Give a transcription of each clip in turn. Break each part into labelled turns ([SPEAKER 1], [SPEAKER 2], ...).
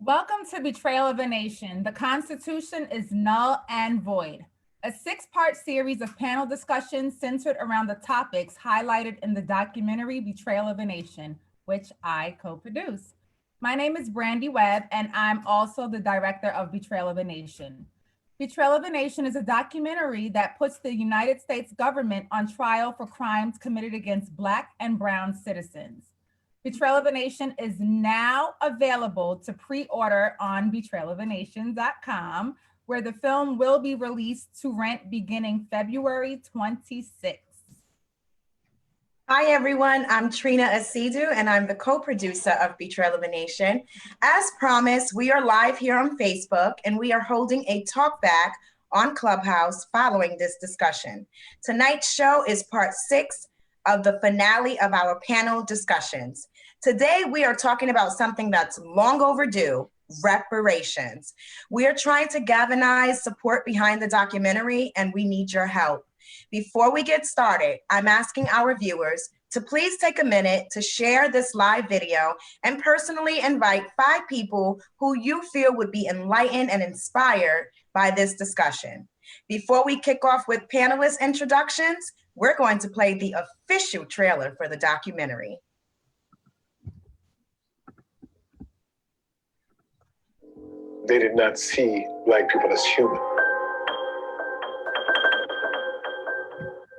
[SPEAKER 1] Welcome to Betrayal of a Nation. The Constitution is null and void. A six-part series of panel discussions centered around the topics highlighted in the documentary Betrayal of a Nation, which I co-produce. My name is Brandy Webb, and I'm also the director of Betrayal of a Nation. Betrayal of a Nation is a documentary that puts the United States government on trial for crimes committed against Black and Brown citizens. Betrayal of a Nation is now available to pre-order on betrayalofanation.com, where the film will be released to rent beginning February 26th.
[SPEAKER 2] Hi, everyone. I'm Trina Asidu, and I'm the co-producer of Betrayal of a Nation. As promised, we are live here on Facebook, and we are holding a talk back on Clubhouse following this discussion. Tonight's show is part 6 of the finale of our panel discussions. Today, we are talking about something that's long overdue, reparations. We are trying to galvanize support behind the documentary, and we need your help. Before we get started, I'm asking our viewers to please take a minute to share this live video and personally invite 5 people who you feel would be enlightened and inspired by this discussion. Before we kick off with panelist introductions, we're going to play the official trailer for the documentary.
[SPEAKER 3] They did not see Black people as human.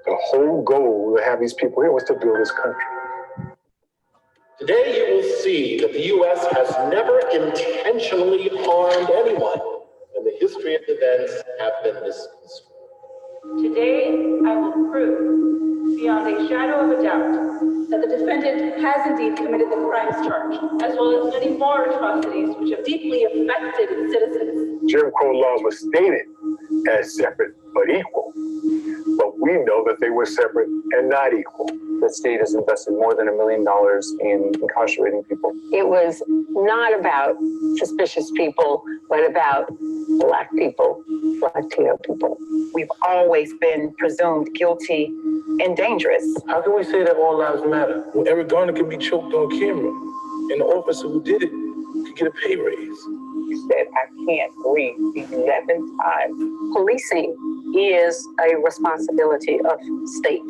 [SPEAKER 3] The whole goal to have these people here was to build this country.
[SPEAKER 4] Today you will see that the U.S. has never intentionally harmed anyone, and the history of events have been misconstrued.
[SPEAKER 5] Today, I will prove, beyond a shadow of a doubt, that the defendant has indeed committed the crimes charged, as well as many more atrocities which have deeply affected its citizens.
[SPEAKER 3] Jim Crow laws were stated as separate but equal, but we know that they were separate and not equal.
[SPEAKER 6] The state has invested more than $1 million in incarcerating people.
[SPEAKER 7] It was not about suspicious people, but about Black people, Latino people. We've always been presumed guilty and dangerous.
[SPEAKER 8] How can we say that all lives matter? Well, Eric Garner could be choked on camera, and the officer who did it could get a pay raise.
[SPEAKER 7] He said, I can't breathe 11 times. Policing is a responsibility of state.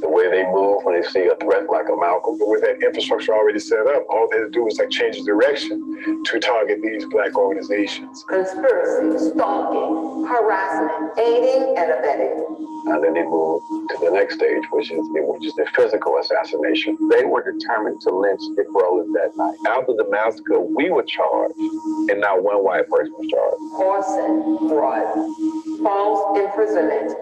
[SPEAKER 3] The way they move when they see a threat like a Malcolm, but with that infrastructure already set up, all they had to do was change the direction to target these Black organizations.
[SPEAKER 9] Conspiracy, stalking, harassment, aiding and abetting.
[SPEAKER 3] And then they moved to the next stage, which is the physical assassination.
[SPEAKER 6] They were determined to lynch Dick Rowland that night. After the massacre, we were charged, and not one white person was charged.
[SPEAKER 9] Arson, fraud, false imprisonment,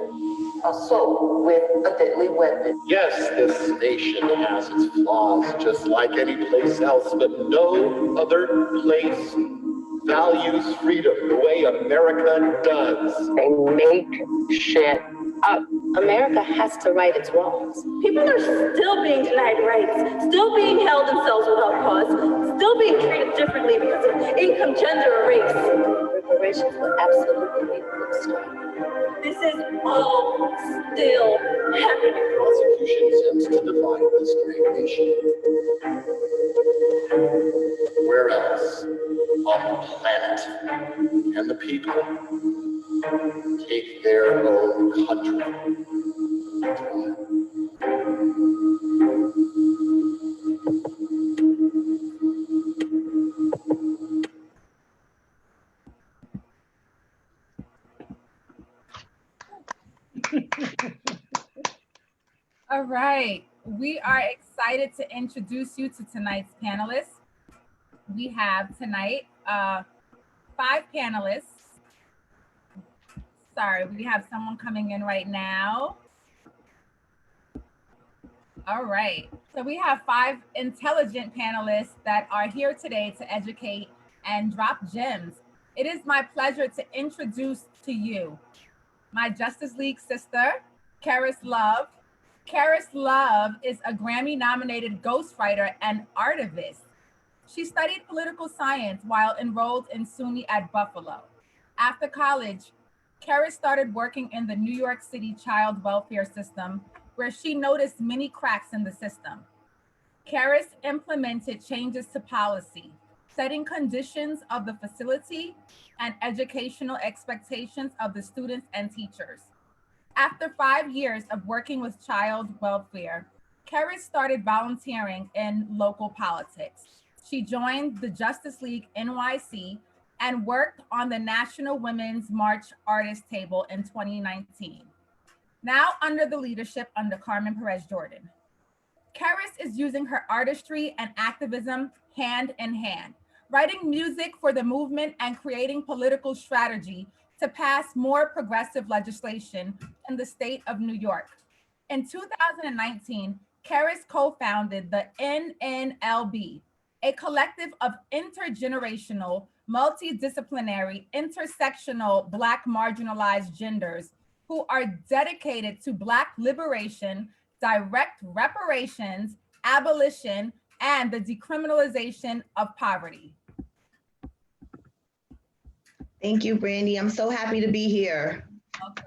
[SPEAKER 9] assault with a deadly weapon.
[SPEAKER 4] Yes, this nation has its flaws, just like any place else, but no other place values freedom the way America does.
[SPEAKER 7] They make shit up. America has to right its wrongs.
[SPEAKER 5] People are still being denied rights, still being held in cells without cause, still being treated differently because of income, gender, or race.
[SPEAKER 7] Reparations will absolutely stop.
[SPEAKER 5] This is all still happening.
[SPEAKER 4] Prosecution seems to define this great nation. Where else on the planet can the people take their own country to trial?
[SPEAKER 1] All right, we are excited to introduce you to tonight's panelists. We have tonight 5 panelists. Sorry, we have someone coming in right now. All right, so we have 5 intelligent panelists that are here today to educate and drop gems. It is my pleasure to introduce to you my Justice League sister, Karis Love. Karis Love is a Grammy-nominated ghostwriter and artivist. She studied political science while enrolled in SUNY at Buffalo. After college, Karis started working in the New York City child welfare system, where she noticed many cracks in the system. Karis implemented changes to policy, setting conditions of the facility and educational expectations of the students and teachers. After 5 years of working with child welfare, Karis started volunteering in local politics. She joined the Justice League NYC and worked on the National Women's March Artist Table in 2019, now under the leadership under Carmen Perez Jordan. Karis is using her artistry and activism hand in hand, writing music for the movement and creating political strategy to pass more progressive legislation in the state of New York. In 2019, Karis co-founded the NNLB, a collective of intergenerational, multidisciplinary, intersectional Black marginalized genders who are dedicated to Black liberation, direct reparations, abolition, and the decriminalization of poverty.
[SPEAKER 10] Thank you, Brandy. I'm so happy to be here.
[SPEAKER 1] Okay.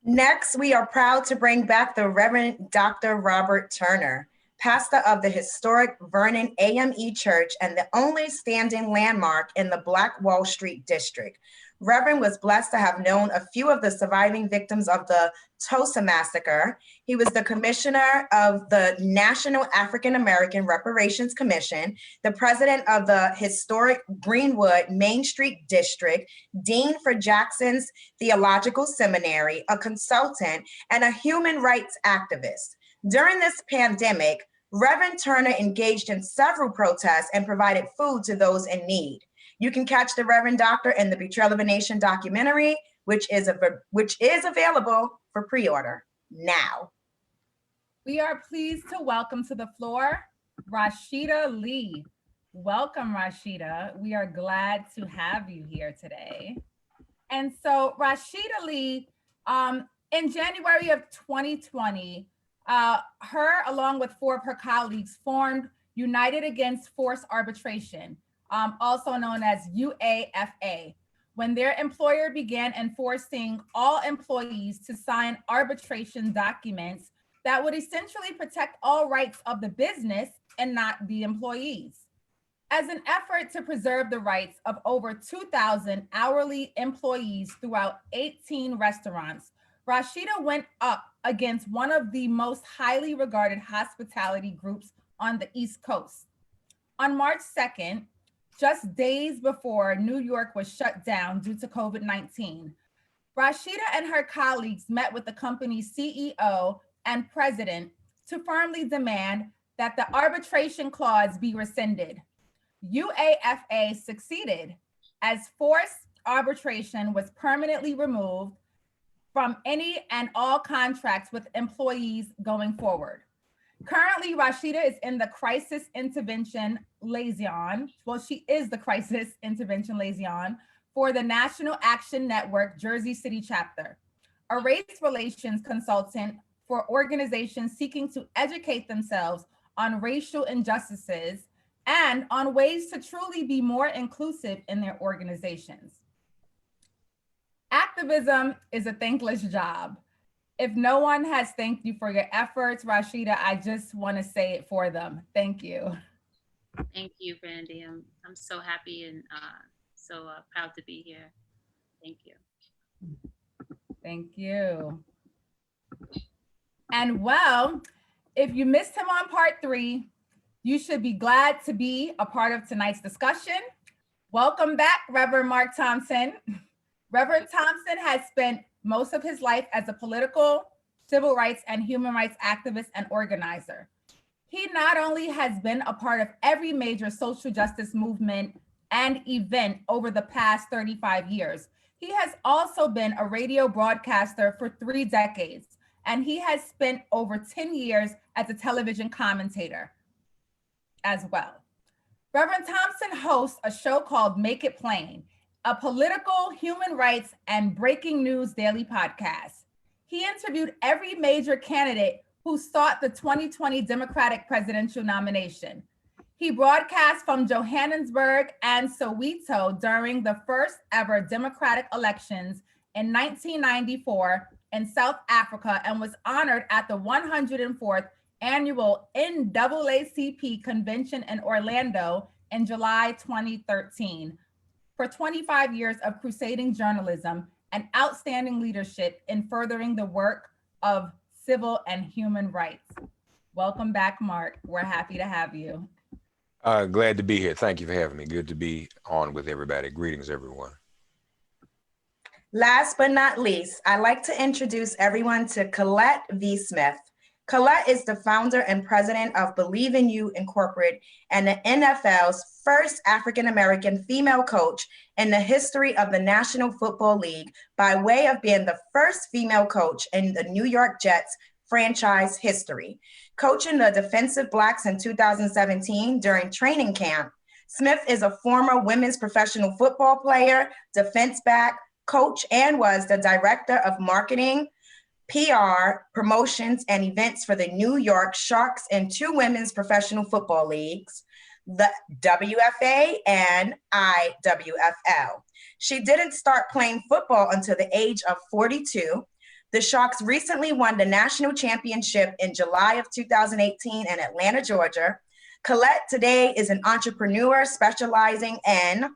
[SPEAKER 2] Next, we are proud to bring back the Reverend Dr. Robert Turner, pastor of the historic Vernon AME Church and the only standing landmark in the Black Wall Street district. Reverend was blessed to have known a few of the surviving victims of the Tulsa Massacre. He was the commissioner of the National African American Reparations Commission, the president of the historic Greenwood Main Street District, dean for Jackson's Theological Seminary, a consultant, and a human rights activist. During this pandemic, Reverend Turner engaged in several protests and provided food to those in need. You can catch the Reverend Doctor in the Betrayal of a Nation documentary, which is available for pre-order now.
[SPEAKER 1] We are pleased to welcome to the floor Rashida Lee. Welcome, Rashida. We are glad to have you here today. And so Rashida Lee, in January of 2020, her, along with 4 of her colleagues, formed United Against Forced Arbitration, also known as UAFA, when their employer began enforcing all employees to sign arbitration documents that would essentially protect all rights of the business and not the employees. As an effort to preserve the rights of over 2,000 hourly employees throughout 18 restaurants, Rashida went up against one of the most highly regarded hospitality groups on the East Coast. On March 2nd, just days before New York was shut down due to COVID-19, Rashida and her colleagues met with the company's CEO and president to firmly demand that the arbitration clause be rescinded. UAFA succeeded as forced arbitration was permanently removed from any and all contracts with employees going forward. Currently, Rashida is in the Crisis Intervention Liaison. Well, she is the Crisis Intervention Liaison for the National Action Network Jersey City chapter, a race relations consultant for organizations seeking to educate themselves on racial injustices and on ways to truly be more inclusive in their organizations. Activism is a thankless job. If no one has thanked you for your efforts, Rashida, I just want to say it for them. Thank you.
[SPEAKER 11] Thank you, Brandy. I'm so happy and so proud to be here. Thank you.
[SPEAKER 1] Thank you. And well, if you missed him on part 3, you should be glad to be a part of tonight's discussion. Welcome back, Reverend Mark Thompson. Reverend Thompson has spent most of his life as a political, civil rights, and human rights activist and organizer. He not only has been a part of every major social justice movement and event over the past 35 years, he has also been a radio broadcaster for 3 decades, and he has spent over 10 years as a television commentator as well. Reverend Thompson hosts a show called Make It Plain, a political, human rights, and breaking news daily podcast. He interviewed every major candidate who sought the 2020 Democratic presidential nomination. He broadcast from Johannesburg and Soweto during the first ever Democratic elections in 1994 in South Africa and was honored at the 104th annual NAACP convention in Orlando in July 2013 for 25 years of crusading journalism and outstanding leadership in furthering the work of civil and human rights. Welcome back, Mark. We're happy to have you.
[SPEAKER 12] Glad to be here. Thank you for having me. Good to be on with everybody. Greetings, everyone.
[SPEAKER 2] Last but not least, I'd like to introduce everyone to Colette V. Smith. Colette is the founder and president of Believe in You Incorporated and the NFL's first African-American female coach in the history of the National Football League by way of being the first female coach in the New York Jets franchise history. Coaching the defensive Blacks in 2017 during training camp, Smith is a former women's professional football player, defense back, coach, and was the director of marketing, PR, promotions, and events for the New York Sharks and two women's professional football leagues, the WFA and IWFL. She didn't start playing football until the age of 42. The Sharks recently won the national championship in July of 2018 in Atlanta, Georgia. Colette today is an entrepreneur specializing in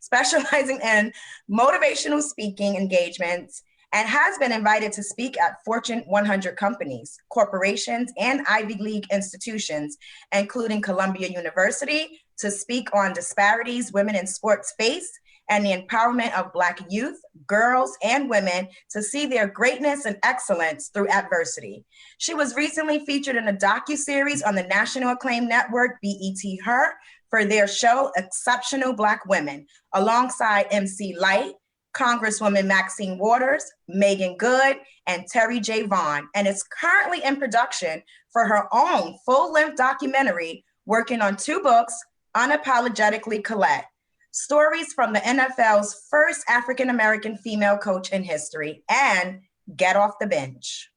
[SPEAKER 2] specializing in motivational speaking engagements, and has been invited to speak at Fortune 100 companies, corporations, and Ivy League institutions, including Columbia University, to speak on disparities women in sports face and the empowerment of Black youth, girls, and women to see their greatness and excellence through adversity. She was recently featured in a docuseries on the national acclaimed network BET Her for their show Exceptional Black Women, alongside MC Lyte, Congresswoman Maxine Waters, Megan Good, and Terry J. Vaughn, and is currently in production for her own full-length documentary, working on 2 books, Unapologetically Colette, Stories from the NFL's first African-American female coach in history, and Get Off the Bench.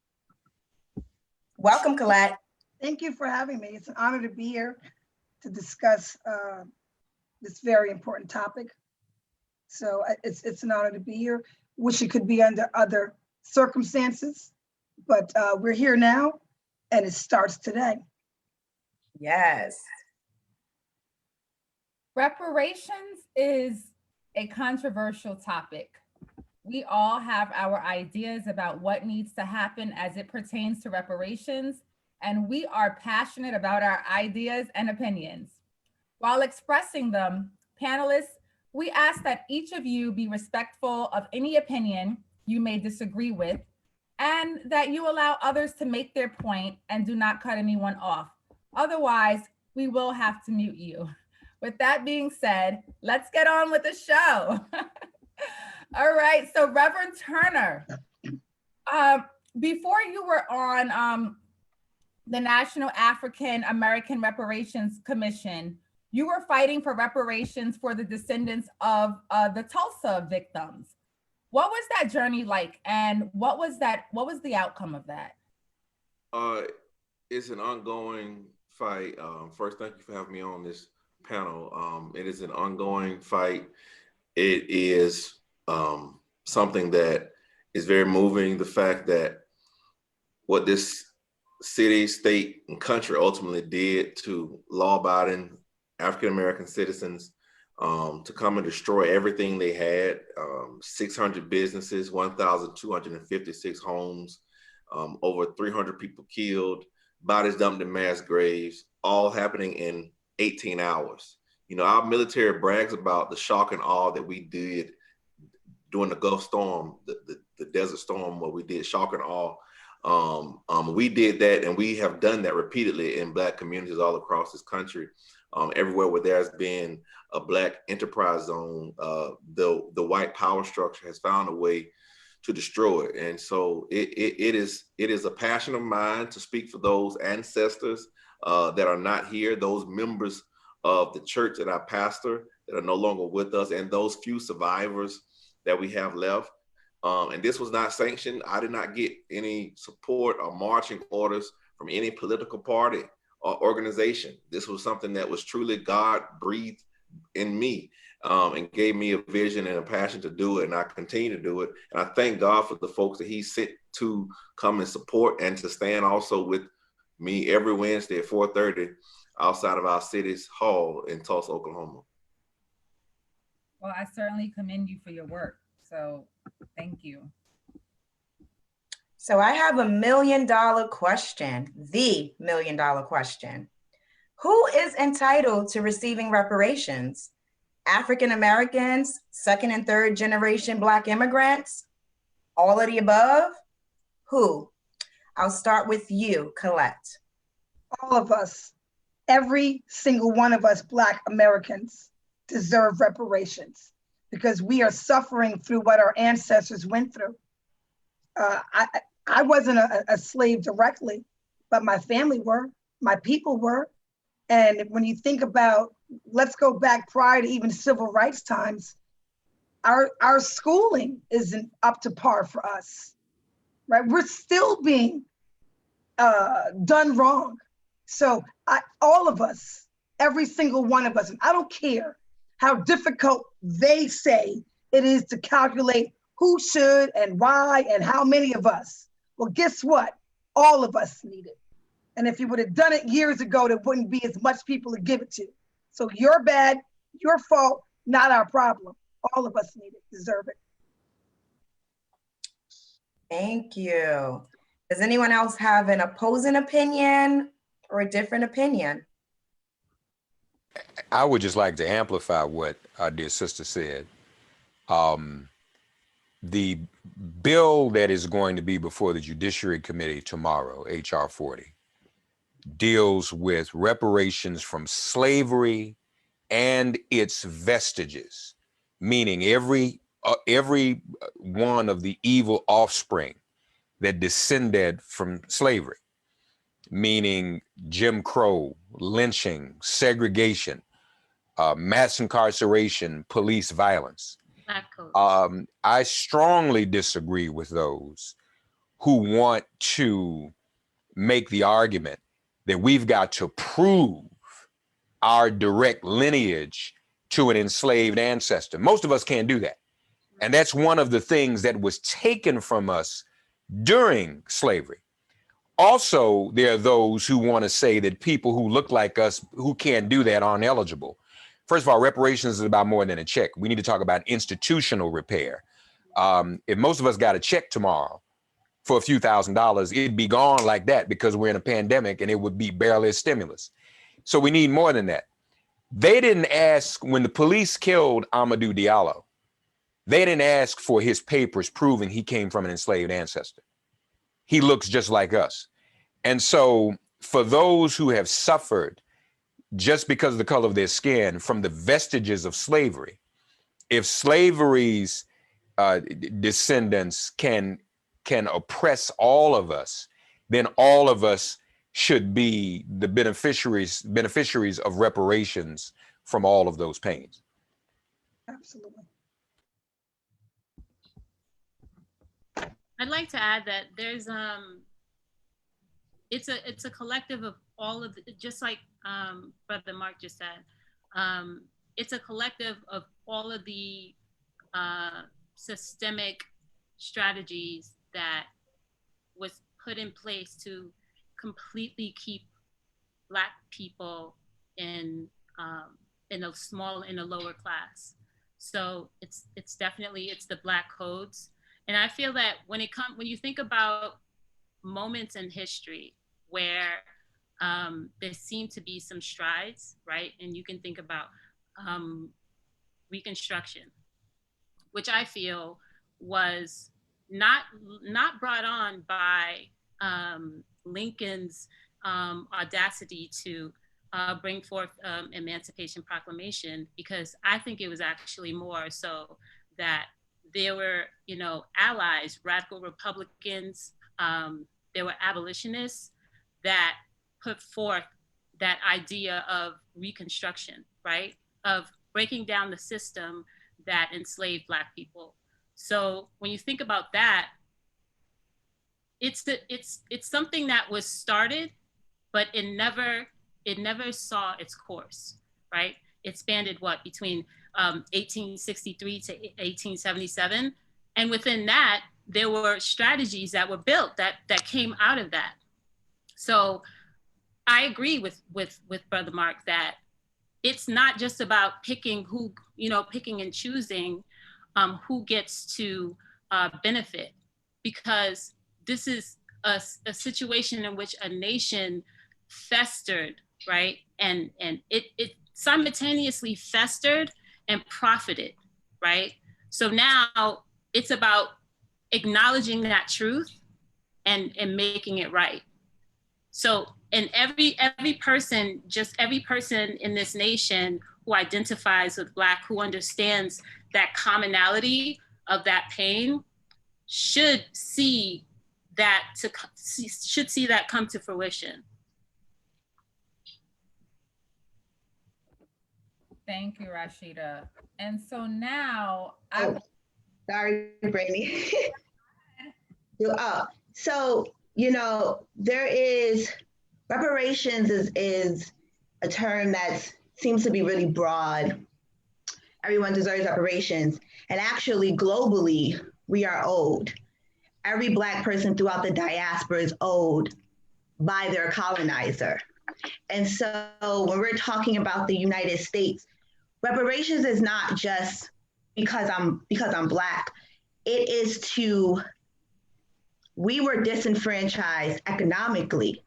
[SPEAKER 2] Welcome, Colette.
[SPEAKER 13] Thank you for having me. It's an honor to be here to discuss this very important topic. So it's an honor to be here. Wish it could be under other circumstances, but we're here now and it starts today.
[SPEAKER 2] Yes.
[SPEAKER 1] Reparations is a controversial topic. We all have our ideas about what needs to happen as it pertains to reparations, and we are passionate about our ideas and opinions. While expressing them, panelists, we ask that each of you be respectful of any opinion you may disagree with, and that you allow others to make their point and do not cut anyone off. Otherwise, we will have to mute you. With that being said, let's get on with the show. All right, so Reverend Turner, before you were on the National African American Reparations Commission, you were fighting for reparations for the descendants of the Tulsa victims. What was that journey like, and what was the outcome of that?
[SPEAKER 14] It's an ongoing fight. First, thank you for having me on this panel. It is an ongoing fight. It is something that is very moving. The fact that what this city, state, and country ultimately did to law-abiding African-American citizens to come and destroy everything they had, 600 businesses, 1,256 homes, over 300 people killed, bodies dumped in mass graves, all happening in 18 hours. You know, our military brags about the shock and awe that we did during the Gulf Storm, the Desert Storm, where we did shock and awe. We did that, and we have done that repeatedly in Black communities all across this country. Everywhere where there's been a Black enterprise zone, the white power structure has found a way to destroy it. And so it is a passion of mine to speak for those ancestors that are not here, those members of the church that I pastor that are no longer with us, and those few survivors that we have left. And this was not sanctioned. I did not get any support or marching orders from any political party or organization. This was something that was truly God breathed in me and gave me a vision and a passion to do it. And I continue to do it. And I thank God for the folks that he sent to come and support and to stand also with meet every Wednesday at 4:30 outside of our city's hall in Tulsa, Oklahoma.
[SPEAKER 1] Well, I certainly commend you for your work. So thank you.
[SPEAKER 2] So I have $1 million question, the $1 million question. Who is entitled to receiving reparations? African Americans, second and third generation Black immigrants, all of the above? Who? I'll start with you, Colette.
[SPEAKER 13] All of us, every single one of us Black Americans deserve reparations because we are suffering through what our ancestors went through. I wasn't a slave directly, but my family were, my people were. And when you think about, let's go back prior to even civil rights times, our schooling isn't up to par for us, right? We're still being done wrong. So all of us, every single one of us, and I don't care how difficult they say it is to calculate who should and why and how many of us. Well, guess what? All of us need it. And if you would have done it years ago, there wouldn't be as much people to give it to. So you're bad, your fault, not our problem. All of us need it, deserve it.
[SPEAKER 2] Thank you. Does anyone else have an opposing opinion or a different opinion?
[SPEAKER 12] I would just like to amplify what our dear sister said. The bill that is going to be before the Judiciary Committee tomorrow, H.R. 40, deals with reparations from slavery and its vestiges, meaning every one of the evil offspring that descended from slavery, meaning Jim Crow, lynching, segregation, mass incarceration, police violence. I strongly disagree with those who want to make the argument that we've got to prove our direct lineage to an enslaved ancestor. Most of us can't do that. And that's one of the things that was taken from us during slavery. Also, there are those who want to say that people who look like us who can't do that aren't eligible. First of all, reparations is about more than a check. We need to talk about institutional repair. If most of us got a check tomorrow for a few $1,000s, it'd be gone like that because we're in a pandemic and it would be barely a stimulus. So we need more than that. They didn't ask, when the police killed Amadou Diallo, they didn't ask for his papers proving he came from an enslaved ancestor. He looks just like us. And so for those who have suffered just because of the color of their skin from the vestiges of slavery, if slavery's descendants can oppress all of us, then all of us should be the beneficiaries of reparations from all of those pains.
[SPEAKER 13] Absolutely.
[SPEAKER 11] I'd like to add that there's it's a collective of all of the, just like Brother Mark just said, it's a collective of all of the systemic strategies that was put in place to completely keep Black people in a lower class. So it's definitely the Black codes. And I feel that when you think about moments in history where there seem to be some strides, right? And you can think about Reconstruction, which I feel was not brought on by Lincoln's audacity to bring forth Emancipation Proclamation, because I think it was actually more so that there were, allies, radical Republicans, there were abolitionists that put forth that idea of Reconstruction, right? Of breaking down the system that enslaved Black people. So when you think about that, it's something that was started, but it never saw its course, right? It spanned between 1863 to 1877. And within that, there were strategies that were built that came out of that. So I agree with Brother Mark that it's not just about picking who, picking and choosing who gets to benefit, because this is a situation in which a nation festered, right? And it simultaneously festered and profited, right? So now it's about acknowledging that truth and making it right. So, and every person in this nation who identifies with Black, who understands that commonality of that pain, should see that come to fruition.
[SPEAKER 1] Thank you, Rashida. And so now,
[SPEAKER 10] sorry, Brandy. So, there is, reparations is a term that seems to be really broad. Everyone deserves reparations. And actually, globally, we are owed. Every Black person throughout the diaspora is owed by their colonizer. And so when we're talking about the United States, reparations is not just because I'm Black. It is we were disenfranchised economically.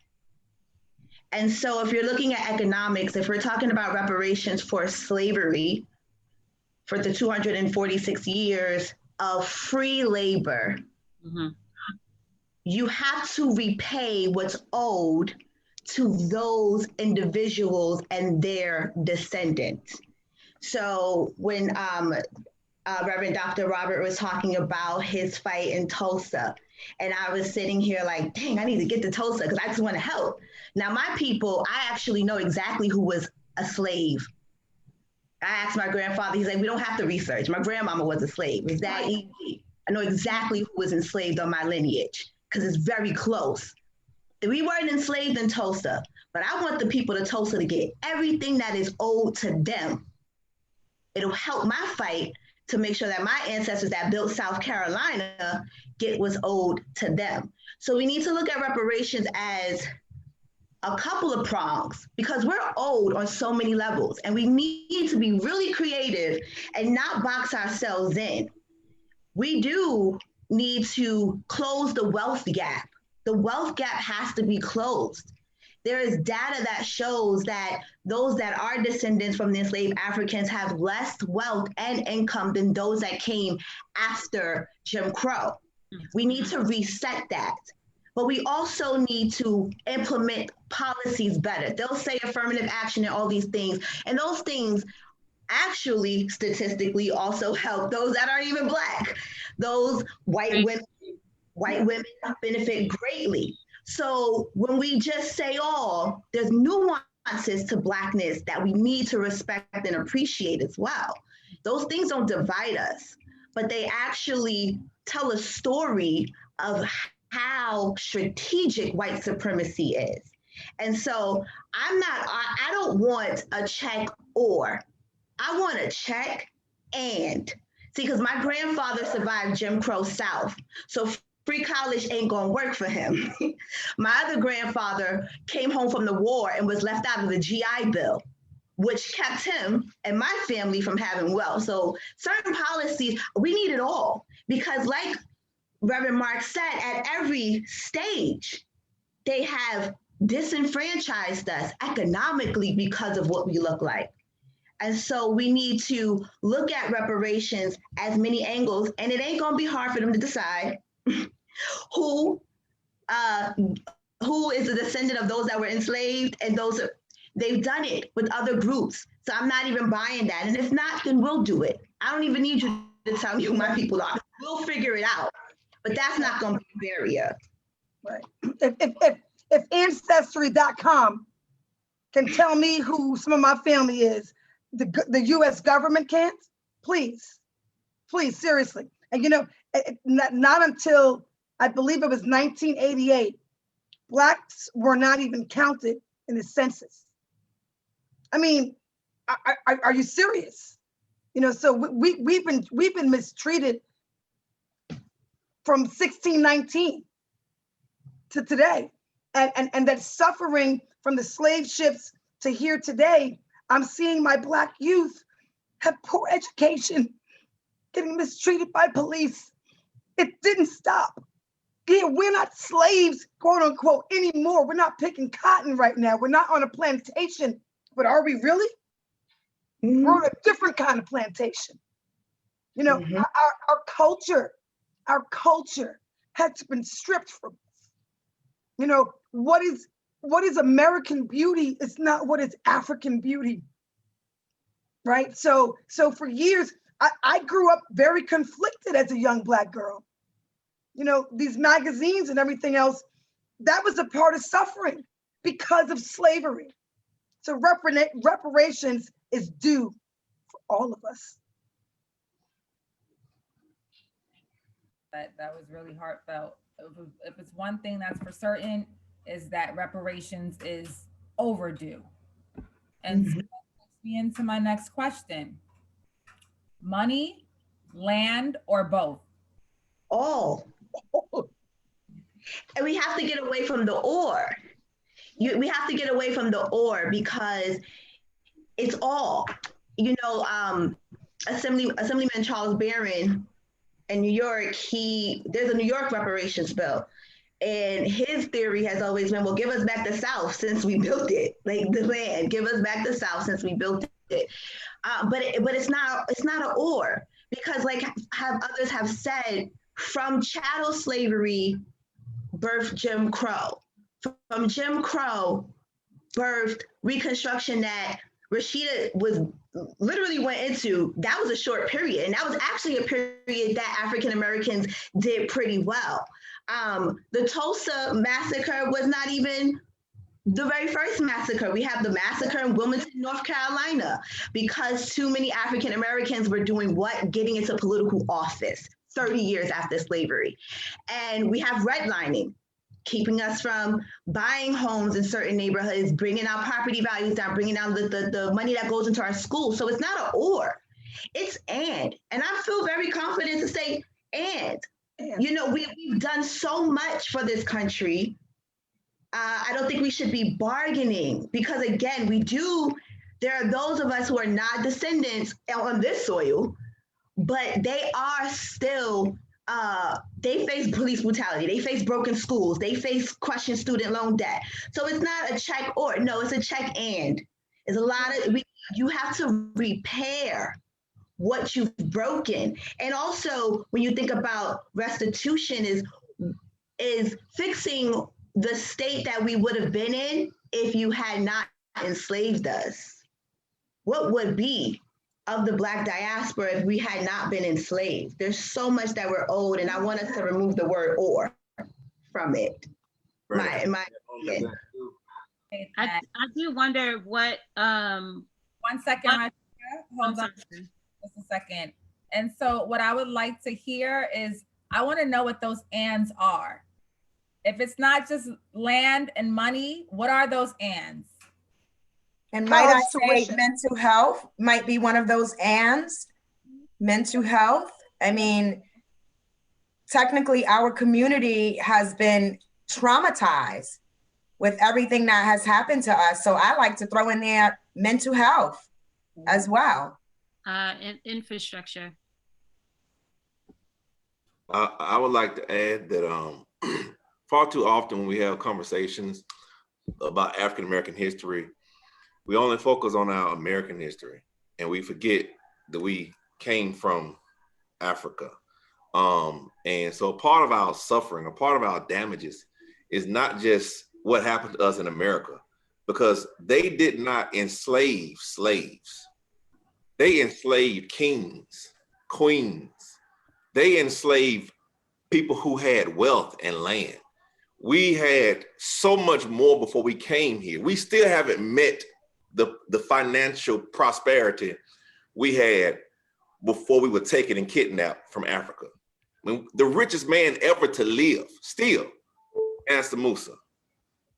[SPEAKER 10] And so if you're looking at economics, if we're talking about reparations for slavery, for the 246 years of free labor, you have to repay what's owed to those individuals and their descendants. So when Reverend Dr. Robert was talking about his fight in Tulsa, and I was sitting here like, dang, I need to get to Tulsa because I just want to help. Now, my people, I actually know exactly who was a slave. I asked my grandfather, he's like, we don't have to research. My grandmama was a slave. It's that easy. I know exactly who was enslaved on my lineage because it's very close. We weren't enslaved in Tulsa, but I want the people of Tulsa to get everything that is owed to them. It'll help my fight to make sure that my ancestors that built South Carolina get what's owed to them. So we need to look at reparations as a couple of prongs because we're owed on so many levels and we need to be really creative and not box ourselves in. We do need to close the wealth gap. The wealth gap has to be closed. There is data that shows that those that are descendants from the enslaved Africans have less wealth and income than those that came after Jim Crow. We need to reset that. But we also need to implement policies better. They'll say affirmative action and all these things. And those things actually statistically also help those that aren't even Black. Those white women benefit greatly. So when we just say all, there's nuances to Blackness that we need to respect and appreciate as well. Those things don't divide us, but they actually tell a story of how strategic white supremacy is. And so I don't want a check or, I want a check and. See, because my grandfather survived Jim Crow South. So free college ain't gonna work for him. My other grandfather came home from the war and was left out of the GI Bill, which kept him and my family from having wealth. So certain policies, we need it all. Because like Reverend Mark said, at every stage, they have disenfranchised us economically because of what we look like. And so we need to look at reparations as many angles, and it ain't gonna be hard for them to decide who is a descendant of those that were enslaved and those they've done it with other groups. So I'm not even buying that. And if not, then we'll do it. I don't even need you to tell me who my people are. We'll figure it out. But that's not gonna be a barrier.
[SPEAKER 13] Right. If Ancestry.com can tell me who some of my family is, the US government can't, please, seriously. And not until, I believe it was 1988, Blacks were not even counted in the census. I mean, are you serious? So we've been mistreated from 1619 to today. And that suffering from the slave ships to here today, I'm seeing my Black youth have poor education, getting mistreated by police. It didn't stop. Yeah, we're not slaves, quote unquote, anymore. We're not picking cotton right now. We're not on a plantation, but are we really? We're on a different kind of plantation. You know, our culture has been stripped from us. You know, what is American beauty is not what is African beauty, right? So for years, I grew up very conflicted as a young Black girl. You know, these magazines and everything else, that was a part of suffering because of slavery. So reparations is due for all of us.
[SPEAKER 1] That was really heartfelt. If it's one thing that's for certain, is that reparations is overdue. And so that takes me into my next question. Money, land, or both?
[SPEAKER 10] All. And we have to get away from the or. We have to get away from the or because it's all. You know, Assemblyman Charles Barron in New York, there's a New York reparations bill. And his theory has always been, well, give us back the South since we built it, like the land, give us back the South since we built it. But it's not an or, because like others have said, from chattel slavery birthed Jim Crow. From Jim Crow birthed Reconstruction that Rashida literally went into. That was a short period, and that was actually a period that African Americans did pretty well. The Tulsa massacre was not even the very first massacre. We have the massacre in Wilmington, North Carolina, because too many African Americans were doing what? Getting into political office 30 years after slavery. And we have redlining, keeping us from buying homes in certain neighborhoods, bringing our property values down, bringing down the money that goes into our schools. So it's not an or, it's and. And I feel very confident to say and. You know, we've done so much for this country. I don't think we should be bargaining because, again, there are those of us who are not descendants on this soil, but they are still, they face police brutality, they face broken schools, they face questioned student loan debt. So it's not a check or, no, it's a check and. It's a lot of, you have to repair what you've broken. And also, when you think about restitution is fixing the state that we would have been in if you had not enslaved us. What would be of the Black diaspora if we had not been enslaved? There's so much that we're owed, and I want us to remove the word or from it.
[SPEAKER 14] Right.
[SPEAKER 10] My opinion.
[SPEAKER 11] I do wonder what
[SPEAKER 1] 1 second, hold on just a second. And so what I would like to hear is, I want to know what those ands are. If it's not just land and money, what are those ands?
[SPEAKER 2] And might I say mental health might be one of those ands. Mental health. I mean, technically our community has been traumatized with everything that has happened to us. So I like to throw in there mental health as well.
[SPEAKER 11] Infrastructure.
[SPEAKER 14] I would like to add that far too often when we have conversations about African American history, we only focus on our American history and we forget that we came from Africa. And so part of our suffering, a part of our damages is not just what happened to us in America, because they did not enslave slaves. They enslaved kings, queens. They enslaved people who had wealth and land. We had so much more before we came here. We still haven't met the financial prosperity we had before we were taken and kidnapped from Africa. When the richest man ever to live, still, Mansa Musa,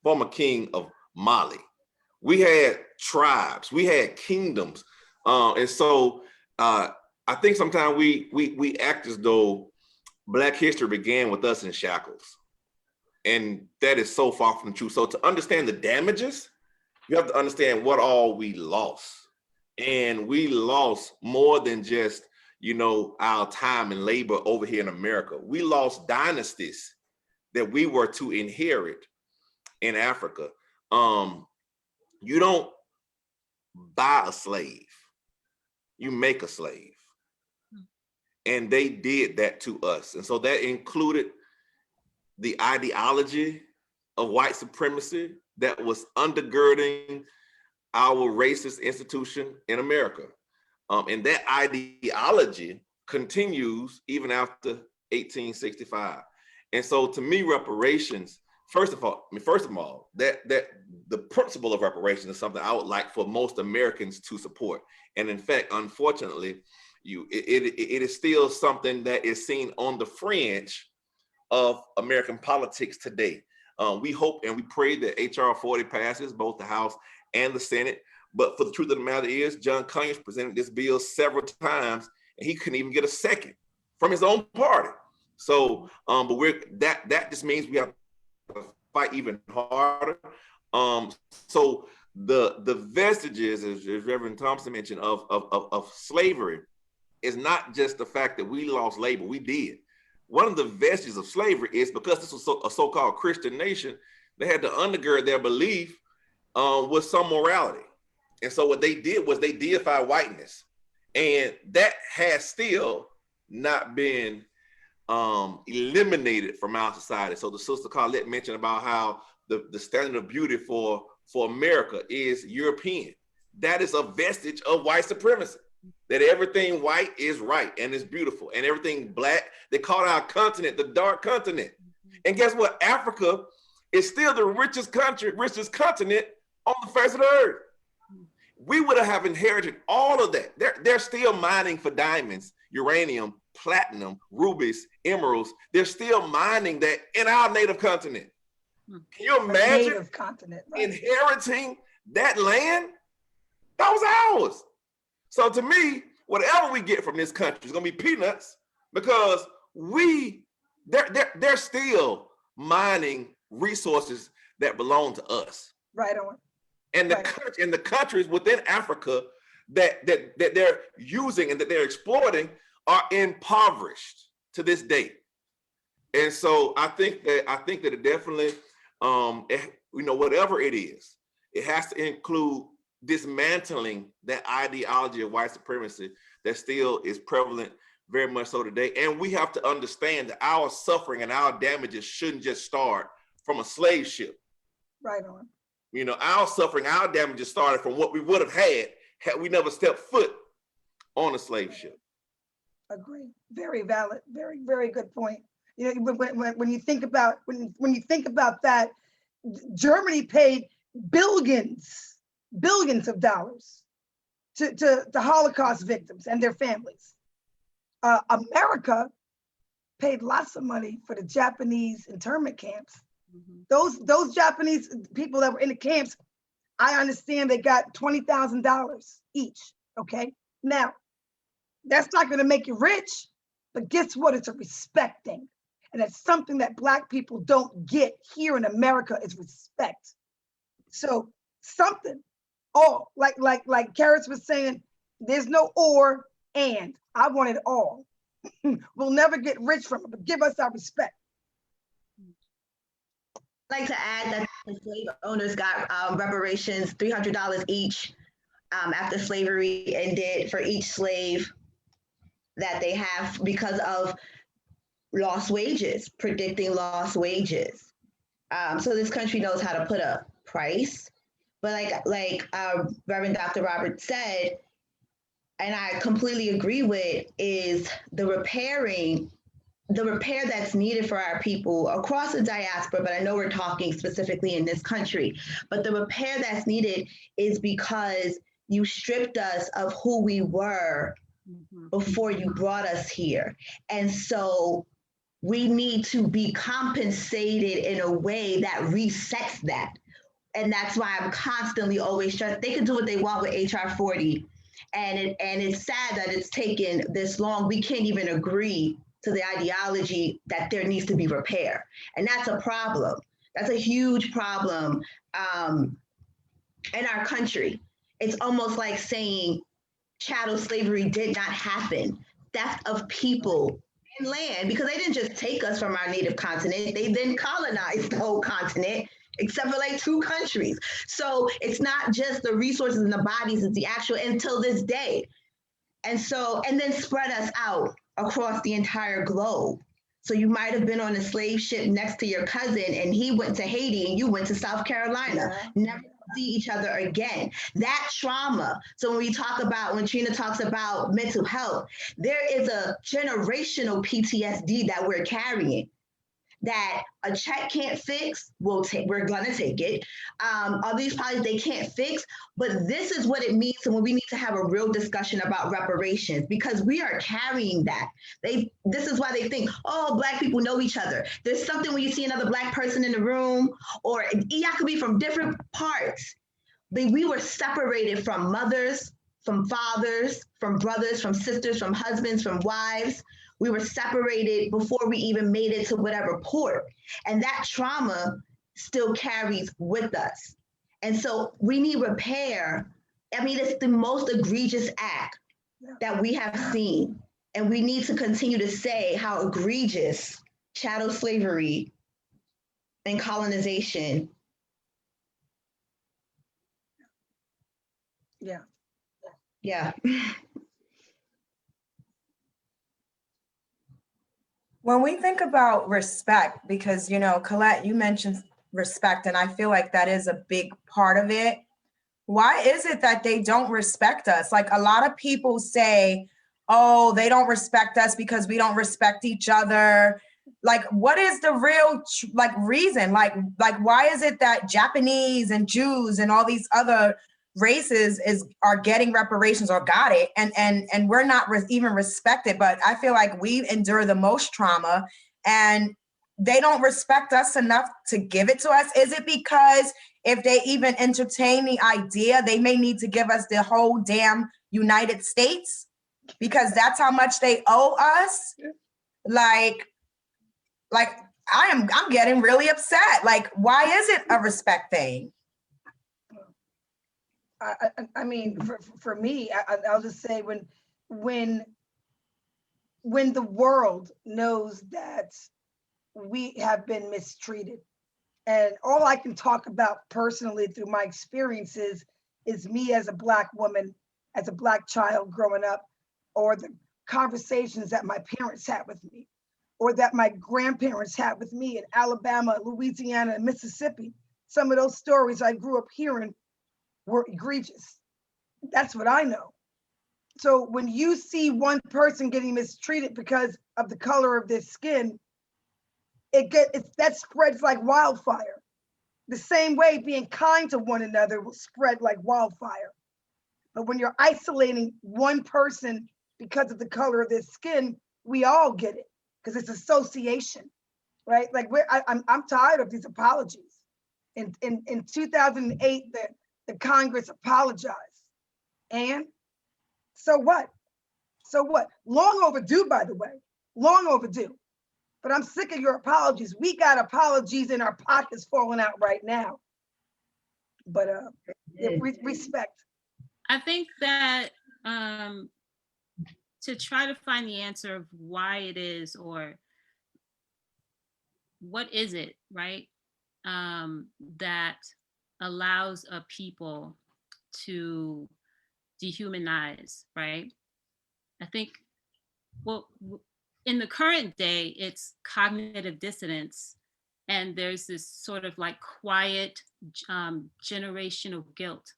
[SPEAKER 14] former king of Mali. We had tribes, we had kingdoms. And so I think sometimes we act as though Black history began with us in shackles. And that is so far from the truth. So to understand the damages you have to understand what all we lost. And we lost more than just, you know, our time and labor over here in America. We lost dynasties that we were to inherit in Africa. You don't buy a slave, you make a slave. And they did that to us. And so that included the ideology of white supremacy that was undergirding our racist institution in America. And that ideology continues even after 1865. And so to me, reparations, first of all, that the principle of reparations is something I would like for most Americans to support. And in fact, unfortunately, it is still something that is seen on the fringe of American politics today. We hope and we pray that HR 40 passes both the House and the Senate. But for the truth of the matter is, John Conyers presented this bill several times and he couldn't even get a second from his own party. So, but that just means we have to fight even harder. So the vestiges, as Reverend Thompson mentioned, of slavery is not just the fact that we lost labor, we did. One of the vestiges of slavery is because this was a so-called Christian nation, they had to undergird their belief with some morality. And so what they did was they deified whiteness. And that has still not been eliminated from our society. So the sister Carlette mentioned about how the standard of beauty for America is European. That is a vestige of white supremacy, that everything white is right and is beautiful and everything black, they call our continent the dark continent. And guess what? Africa is still the richest continent on the face of the earth. We would have inherited all of that. They're still mining for diamonds, uranium, platinum, rubies, emeralds. They're still mining that in our native continent. Can you imagine
[SPEAKER 13] native continent, right?
[SPEAKER 14] Inheriting that land? That was ours. So to me, whatever we get from this country is gonna be peanuts because they're still mining resources that belong to us.
[SPEAKER 13] Right on.
[SPEAKER 14] And the countries within Africa that they're using and that they're exploiting are impoverished to this day. And so I think that it definitely, whatever it is, it has to include dismantling that ideology of white supremacy that still is prevalent very much so today. And we have to understand that our suffering and our damages shouldn't just start from a slave ship.
[SPEAKER 13] Right on.
[SPEAKER 14] You know, our suffering, our damages started from what we would have had we never stepped foot on a slave ship.
[SPEAKER 13] Agree. Very valid. Very, very good point. You know, when you think about that, Germany paid billions of dollars to the Holocaust victims and their families. America paid lots of money for the Japanese internment camps. Those Japanese people that were in the camps, I understand they got $20,000 each. Okay, now that's not going to make you rich, but guess what? It's a respecting, and it's something that Black people don't get here in America is respect. So something, like Karis was saying, there's no or and. I want it all. We'll never get rich from it, but give us our respect.
[SPEAKER 10] I'd like to add that the slave owners got reparations, $300 each after slavery ended for each slave that they have because of lost wages, predicting lost wages. So this country knows how to put a price, but like Reverend Dr. Robert said, and I completely agree with, is the repair that's needed for our people across the diaspora, but I know we're talking specifically in this country, but the repair that's needed is because you stripped us of who we were before you brought us here. And so we need to be compensated in a way that resets that. And that's why I'm constantly always stressing, they can do what they want with HR 40. And it's sad that it's taken this long. We can't even agree to the ideology that there needs to be repair. And that's a problem. That's a huge problem. in our country. It's almost like saying chattel slavery did not happen. Theft of people and land, because they didn't just take us from our native continent, they then colonized the whole continent, except for like 2 countries. So it's not just the resources and the bodies, it's the actual, until this day. And so, and then spread us out across the entire globe. So you might have been on a slave ship next to your cousin and he went to Haiti and you went to South Carolina. Never see each other again. That trauma. So when we talk about, when Trina talks about mental health, there is a generational PTSD that we're carrying that a check can't fix. We're gonna take it. All these policies they can't fix, but this is what it means. And when we need to have a real discussion about reparations, because we are carrying that. This is why they think, oh, Black people know each other. There's something when you see another Black person in the room, or y'all could be from different parts, but we were separated from mothers, from fathers, from brothers, from sisters, from husbands, from wives. We were separated before we even made it to whatever port. And that trauma still carries with us. And so we need repair. I mean, it's the most egregious act that we have seen. And we need to continue to say how egregious chattel slavery and colonization.
[SPEAKER 13] Yeah.
[SPEAKER 10] Yeah.
[SPEAKER 2] When we think about respect, because, you know, Colette, you mentioned respect, and I feel like that is a big part of it. Why is it that they don't respect us? Like, a lot of people say, oh, they don't respect us because we don't respect each other. Like, what is the real reason? Like why is it that Japanese and Jews and all these other races are getting reparations or got it, and we're not even respected? But I feel like we endure the most trauma and they don't respect us enough to give it to us. Is it because if they even entertain the idea, they may need to give us the whole damn United States because that's how much they owe us? Like I'm getting really upset. Like, why is it a respect thing?
[SPEAKER 13] I mean, for me, I'll just say when the world knows that we have been mistreated, and all I can talk about personally through my experiences is me as a Black woman, as a Black child growing up, or the conversations that my parents had with me, or that my grandparents had with me in Alabama, Louisiana, and Mississippi. Some of those stories I grew up hearing were egregious. That's what I know. So when you see one person getting mistreated because of the color of their skin, that spreads like wildfire. The same way being kind to one another will spread like wildfire. But when you're isolating one person because of the color of their skin, we all get it because it's association, right? Like I'm tired of these apologies. In 2008, the Congress apologized. And so what? So what? Long overdue, by the way, long overdue. But I'm sick of your apologies. We got apologies in our pockets falling out right now. But respect.
[SPEAKER 11] I think that to try to find the answer of why it is, or what is it, right, that allows a people to dehumanize, right? I think, well, in the current day, it's cognitive dissonance, and there's this sort of like quiet generational guilt,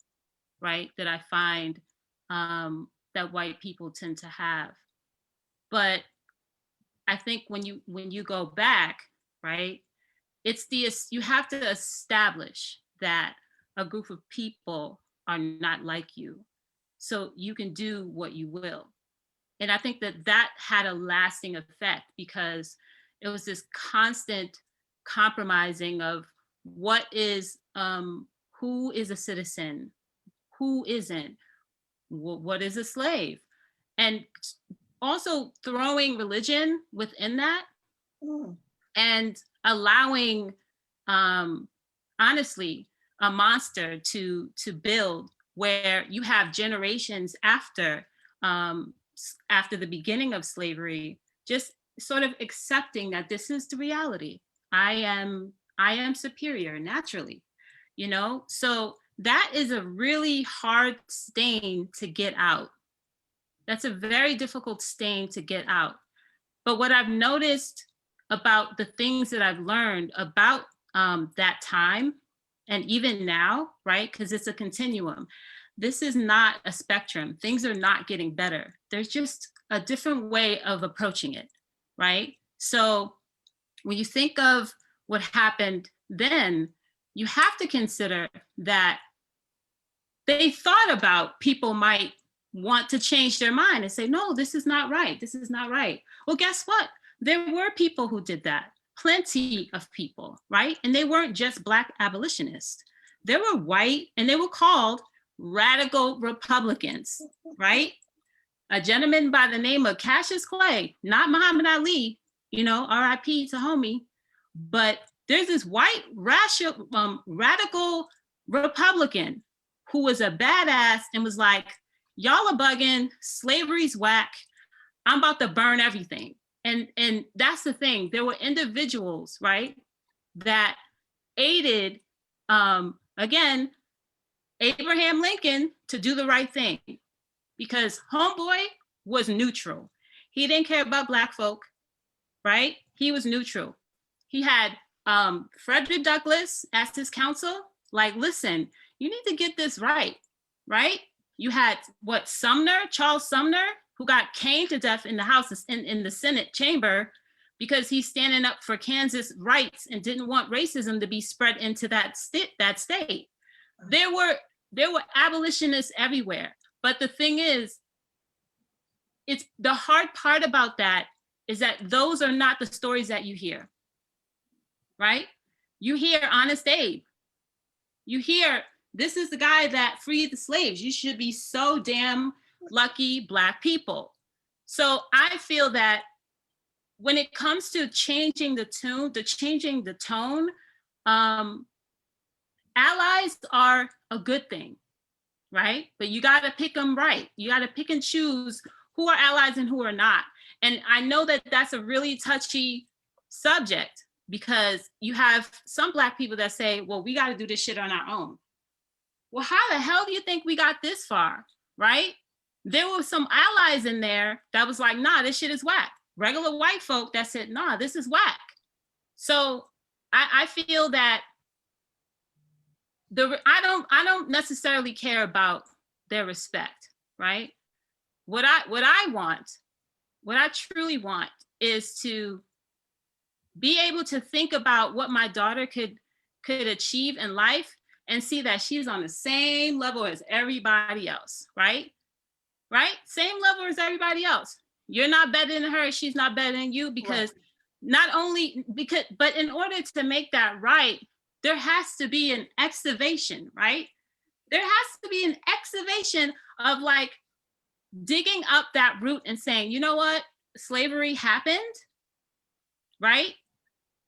[SPEAKER 11] right, that I find that white people tend to have. But I think when you go back, right, you have to establish that a group of people are not like you, so you can do what you will. And I think that had a lasting effect because it was this constant compromising of what is, who is a citizen, who isn't, what is a slave, and also throwing religion within that, and allowing, honestly, a monster to build, where you have generations after the beginning of slavery just sort of accepting that this is the reality. I am superior naturally, you know? So that is a really hard stain to get out. That's a very difficult stain to get out. But what I've noticed about the things that I've learned about that time, and even now, right? Because it's a continuum. This is not a spectrum. Things are not getting better. There's just a different way of approaching it, right? So when you think of what happened then, you have to consider that they thought about people might want to change their mind and say, no, this is not right. This is not right. Well, guess what? There were people who did that. Plenty of people, right? And they weren't just Black abolitionists. They were white, and they were called radical Republicans, right? A gentleman by the name of Cassius Clay, not Muhammad Ali, you know, RIP to homie, but there's this white radical Republican who was a badass and was like, y'all are bugging, slavery's whack, I'm about to burn everything. And that's the thing, there were individuals, right, that aided, again, Abraham Lincoln to do the right thing, because homeboy was neutral. He didn't care about Black folk, right? He was neutral. He had Frederick Douglass as his counsel, like, listen, you need to get this right, right? You had what, Sumner, Charles Sumner, who got caned to death in the House, in the Senate chamber, because he's standing up for Kansas rights and didn't want racism to be spread into that state. There were abolitionists everywhere. But the thing is, it's the hard part about that is that those are not the stories that you hear, right? You hear Honest Abe. You hear, this is the guy that freed the slaves. You should be so damn lucky, Black people. So I feel that when it comes to changing the tone, allies are a good thing, right? But you got to pick them right. You got to pick and choose who are allies and who are not. And I know that that's a really touchy subject, because you have some Black people that say, well, we got to do this shit on our own. Well, how the hell do you think we got this far, right? There were some allies in there that was like, nah, this shit is whack. Regular white folk that said, nah, this is whack. So I feel that I don't necessarily care about their respect, right? What I truly want is to be able to think about what my daughter could achieve in life and see that she's on the same level as everybody else, right? Right? Same level as everybody else. You're not better than her, she's not better than you, because but in order to make that right, there has to be an excavation, right? There has to be an excavation of like digging up that root and saying, you know what, slavery happened, right?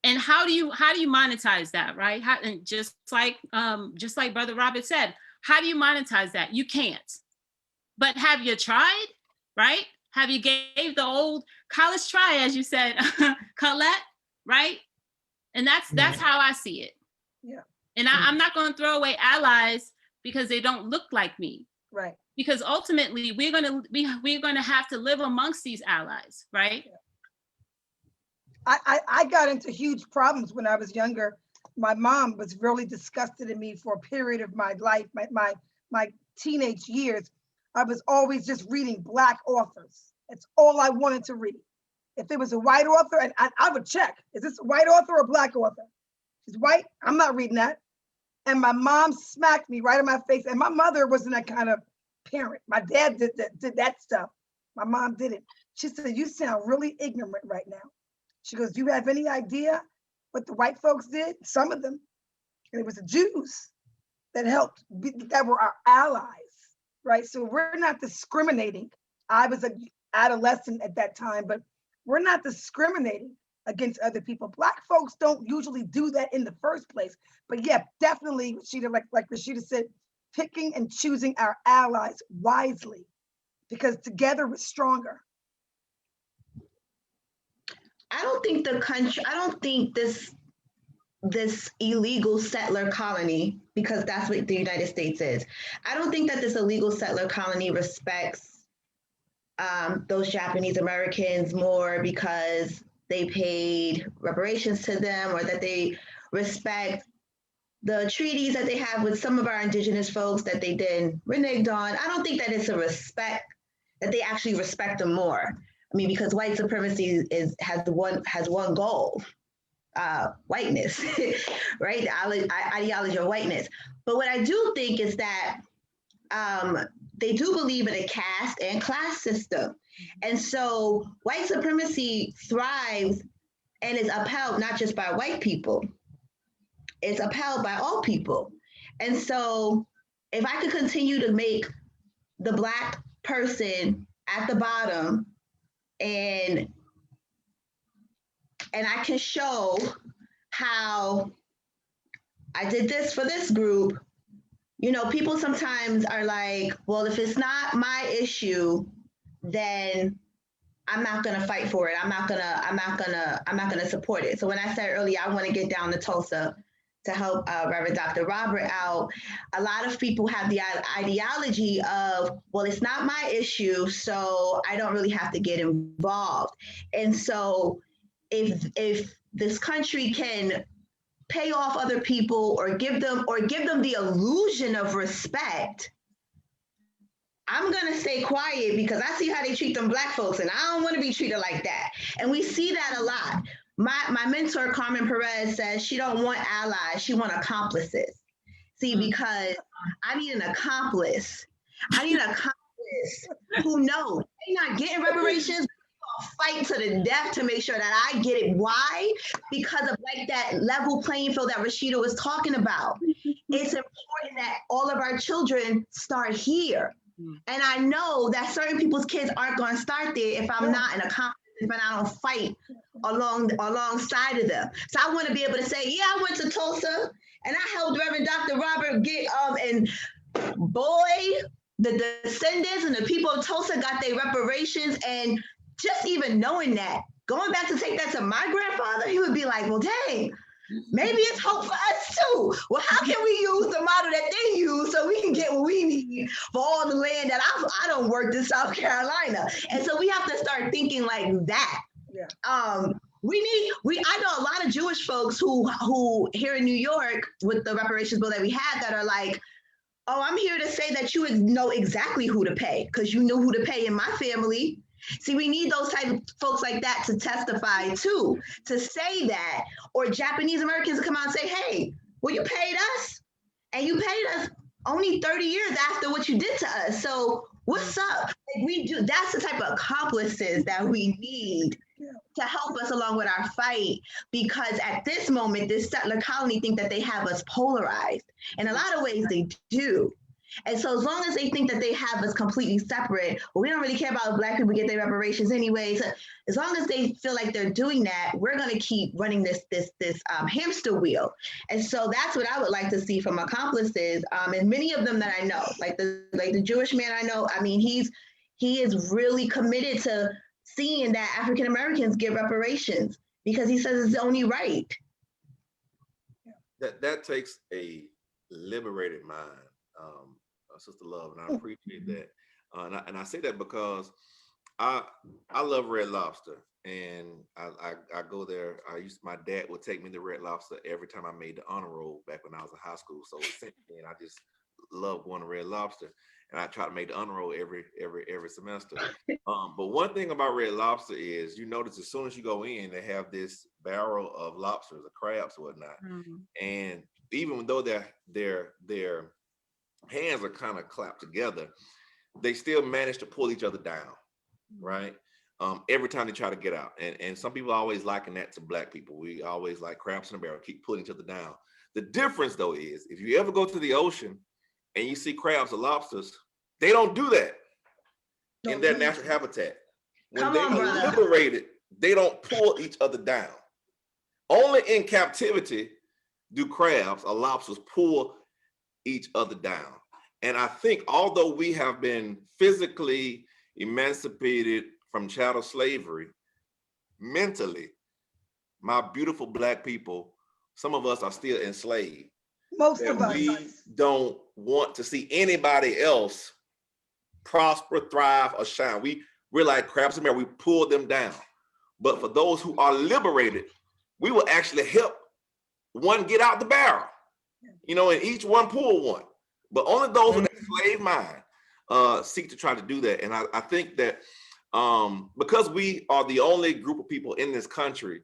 [SPEAKER 11] And how do you monetize that, right? And just like Brother Robert said, how do you monetize that? You can't. But have you tried, right? Have you gave the old college try, as you said, Colette, right? And that's how I see it.
[SPEAKER 13] Yeah.
[SPEAKER 11] And I'm not going to throw away allies because they don't look like me.
[SPEAKER 13] Right.
[SPEAKER 11] Because ultimately we're going to have to live amongst these allies, right?
[SPEAKER 13] Yeah. I got into huge problems when I was younger. My mom was really disgusted in me for a period of my life, my teenage years. I was always just reading Black authors. That's all I wanted to read. If there was a white author, and I would check, is this a white author or a Black author? She's white, I'm not reading that. And my mom smacked me right in my face. And my mother wasn't that kind of parent. My dad did that stuff. My mom didn't. She said, you sound really ignorant right now. She goes, do you have any idea what the white folks did? Some of them. And it was the Jews that helped, that were our allies, right? So we're not discriminating. I was an adolescent at that time, but we're not discriminating against other people. Black folks don't usually do that in the first place. But yeah, definitely, Rashida, like Rashida said, picking and choosing our allies wisely, because together we're stronger.
[SPEAKER 10] I don't think this illegal settler colony, because that's what the United States is. I don't think that this illegal settler colony respects those Japanese Americans more because they paid reparations to them, or that they respect the treaties that they have with some of our indigenous folks that they then reneged on. I don't think that it's a respect that they actually respect them more. I mean, because white supremacy has one goal, whiteness, right? The ideology of whiteness. But what I do think is that they do believe in a caste and class system. And so white supremacy thrives and is upheld not just by white people, it's upheld by all people. And so if I could continue to make the Black person at the bottom, and I can show how I did this for this group, you know, people sometimes are like, well, if it's not my issue, then I'm not gonna fight for it. I'm not gonna support it. So when I said earlier, I want to get down to Tulsa to help Reverend Dr. Robert out, a lot of people have the ideology of, well, it's not my issue, so I don't really have to get involved. And so if this country can pay off other people or give them the illusion of respect, I'm gonna stay quiet because I see how they treat them Black folks, and I don't want to be treated like that. And we see that a lot. My mentor, Carmen Perez, says she don't want allies, she want accomplices. See, because I need an accomplice. I need an accomplice who knows they're not getting reparations. Fight to the death to make sure that I get it. Why? Because of like that level playing field that Rashida was talking about. It's important that all of our children start here. And I know that certain people's kids aren't going to start there if I'm not an accomplice, if I don't fight alongside of them. So I want to be able to say, yeah, I went to Tulsa and I helped Reverend Dr. Robert get and boy, the descendants and the people of Tulsa got their reparations. And just even knowing that, going back to take that to my grandfather, he would be like, well, dang, maybe it's hope for us too. Well, how can we use the model that they use so we can get what we need for all the land that I don't work in South Carolina? And so we have to start thinking like that.
[SPEAKER 13] Yeah.
[SPEAKER 10] I know a lot of Jewish folks who here in New York with the reparations bill that we had that are like, oh, I'm here to say that you know exactly who to pay because you knew who to pay in my family. See, we need those type of folks like that to testify too, to say that, or Japanese Americans to come out and say, hey, well, you paid us and you paid us only 30 years after what you did to us. So what's up? Like that's the type of accomplices that we need to help us along with our fight, because at this moment, this settler colony think that they have us polarized. In a lot of ways they do. And so as long as they think that they have us completely separate, well, we don't really care about Black people get their reparations anyways. As long as they feel like they're doing that, we're going to keep running this hamster wheel. And so that's what I would like to see from accomplices. And many of them that I know, like the Jewish man I know, I mean, he is really committed to seeing that African Americans get reparations because he says it's only right.
[SPEAKER 14] That takes a liberated mind. Sister Love, and I appreciate that. And I say that because I love Red Lobster, and I go there. My dad would take me to Red Lobster every time I made the honor roll back when I was in high school. So and I just love going to Red Lobster, and I try to make the honor roll every semester. But one thing about Red Lobster is you notice as soon as you go in, they have this barrel of lobsters, or crabs, or whatnot, and even though their hands are kind of clapped together, they still manage to pull each other down, right? Every time they try to get out. And some people always liken that to Black people. We always like crabs in a barrel, keep pulling each other down. The difference though is if you ever go to the ocean and you see crabs or lobsters, they don't do that in their natural habitat. When they are liberated, they don't pull each other down. Only in captivity do crabs or lobsters pull each other down. And I think although we have been physically emancipated from chattel slavery, mentally, my beautiful Black people, some of us are still enslaved.
[SPEAKER 13] Most of us.
[SPEAKER 14] We don't want to see anybody else prosper, thrive, or shine. We're like crabs in the barrel, we pull them down. But for those who are liberated, we will actually help one get out the barrel, you know, and each one pull one. But only those with a slave mind seek to try to do that. And I think that because we are the only group of people in this country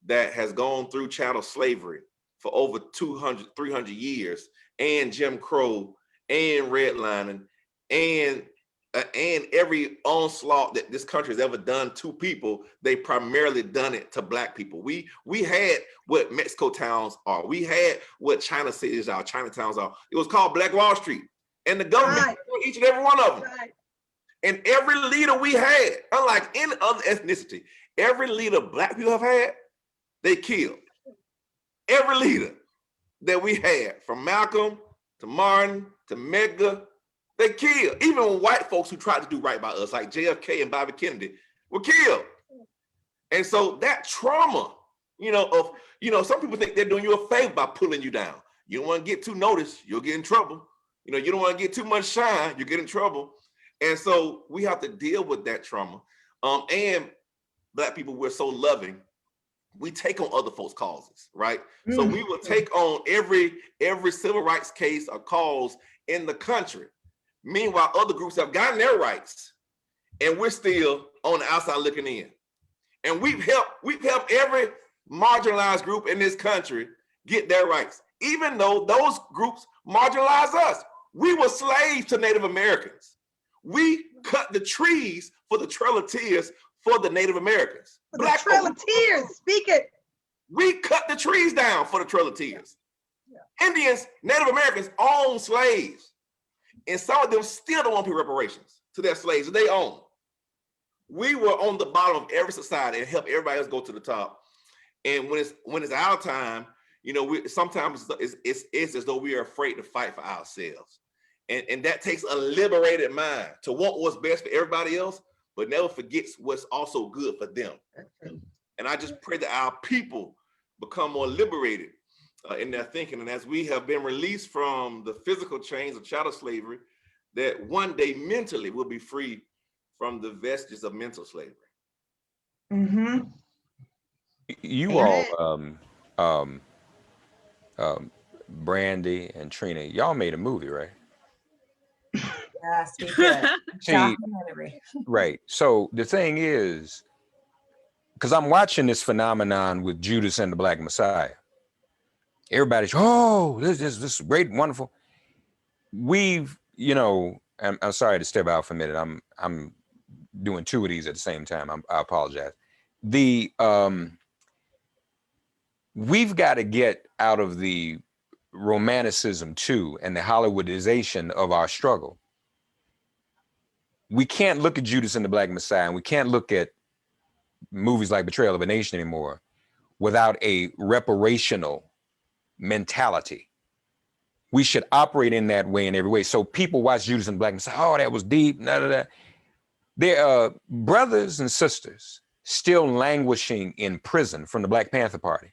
[SPEAKER 14] that has gone through chattel slavery for over 200, 300 years, and Jim Crow, and redlining, and every onslaught that this country has ever done to people, they primarily done it to Black people. We had what Mexico towns are. We had what China cities are, Chinatowns are. It was called Black Wall Street. And the government killed each and every one of them. And every leader we had, unlike any other ethnicity, every leader Black people have had, they killed. Every leader that we had, from Malcolm to Martin to Medgar, they killed. Even white folks who tried to do right by us, like JFK and Bobby Kennedy, were killed. And so that trauma, some people think they're doing you a favor by pulling you down. You don't want to get too noticed, you'll get in trouble. You don't want to get too much shine, you get in trouble. And so we have to deal with that trauma. And Black people, we're so loving, we take on other folks' causes, right? So we will take on every civil rights case or cause in the country. Meanwhile, other groups have gotten their rights, and we're still on the outside looking in. And we've helped every marginalized group in this country get their rights, even though those groups marginalized us. We were slaves to Native Americans. We cut the trees for the Trail of Tears for the Native Americans.
[SPEAKER 13] The Trail of Tears, speak it.
[SPEAKER 14] We cut the trees down for the Trail of Tears. Yeah. Indians, Native Americans own slaves. And some of them still don't want to pay reparations to their slaves that they own. We were on the bottom of every society and help everybody else go to the top. And when it's our time, sometimes it's as though we are afraid to fight for ourselves. And that takes a liberated mind to want what's best for everybody else, but never forgets what's also good for them. And I just pray that our people become more liberated in their thinking. And as we have been released from the physical chains of chattel slavery, that one day mentally we'll be free from the vestiges of mental slavery.
[SPEAKER 2] Mm-hmm.
[SPEAKER 12] You all, Brandy and Trina, y'all made a movie, right?
[SPEAKER 2] Yes, we did. Documentary.
[SPEAKER 12] Right. So the thing is, because I'm watching this phenomenon with Judas and the Black Messiah. Everybody's, this is great, wonderful. We've, I'm sorry to step out for a minute. I'm doing two of these at the same time. I apologize. We've got to get out of the romanticism too and the Hollywoodization of our struggle. We can't look at Judas and the Black Messiah, and we can't look at movies like Betrayal of a Nation anymore without a reparational mentality. We should operate in that way in every way. So people watch Judas and the Black Messiah, oh, that was deep, There are brothers and sisters still languishing in prison from the Black Panther Party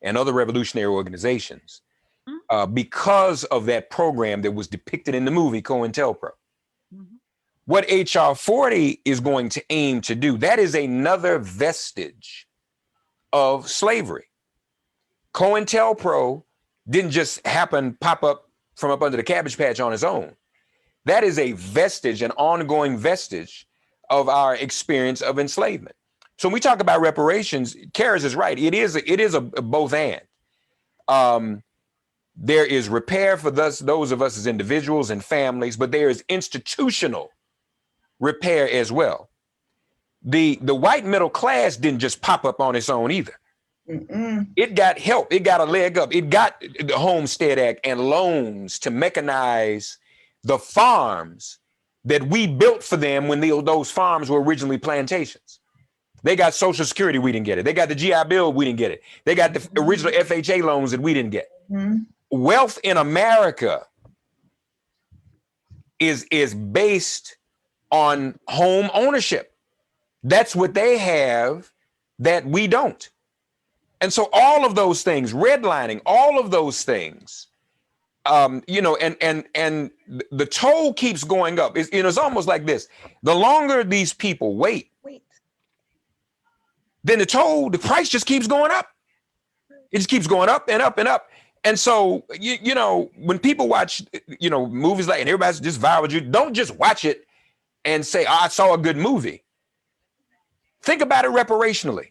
[SPEAKER 12] and other revolutionary organizations because of that program that was depicted in the movie COINTELPRO. What HR 40 is going to aim to do, that is another vestige of slavery. COINTELPRO didn't just pop up from up under the Cabbage Patch on its own. That is a vestige, an ongoing vestige of our experience of enslavement. So when we talk about reparations, Karis is right. It is a both and. There is repair for those of us as individuals and families, but there is institutional repair as well. The white middle class didn't just pop up on its own either. It got help. It got a leg up. It got the Homestead Act and loans to mechanize the farms that we built for them when those farms were originally plantations. They got Social Security, we didn't get it. They got the GI Bill, we didn't get it. They got the original FHA loans that we didn't get. Wealth in America is based on home ownership. That's what they have that we don't. And so all of those things, redlining, all of those things, you know, and the toll keeps going up. It's almost like this. The longer these people wait, then the price just keeps going up. It just keeps going up and up and up. And so, you know, when people watch, you know, movies like, and everybody's just viral, don't just watch it and say, oh, I saw a good movie. Think about it reparationally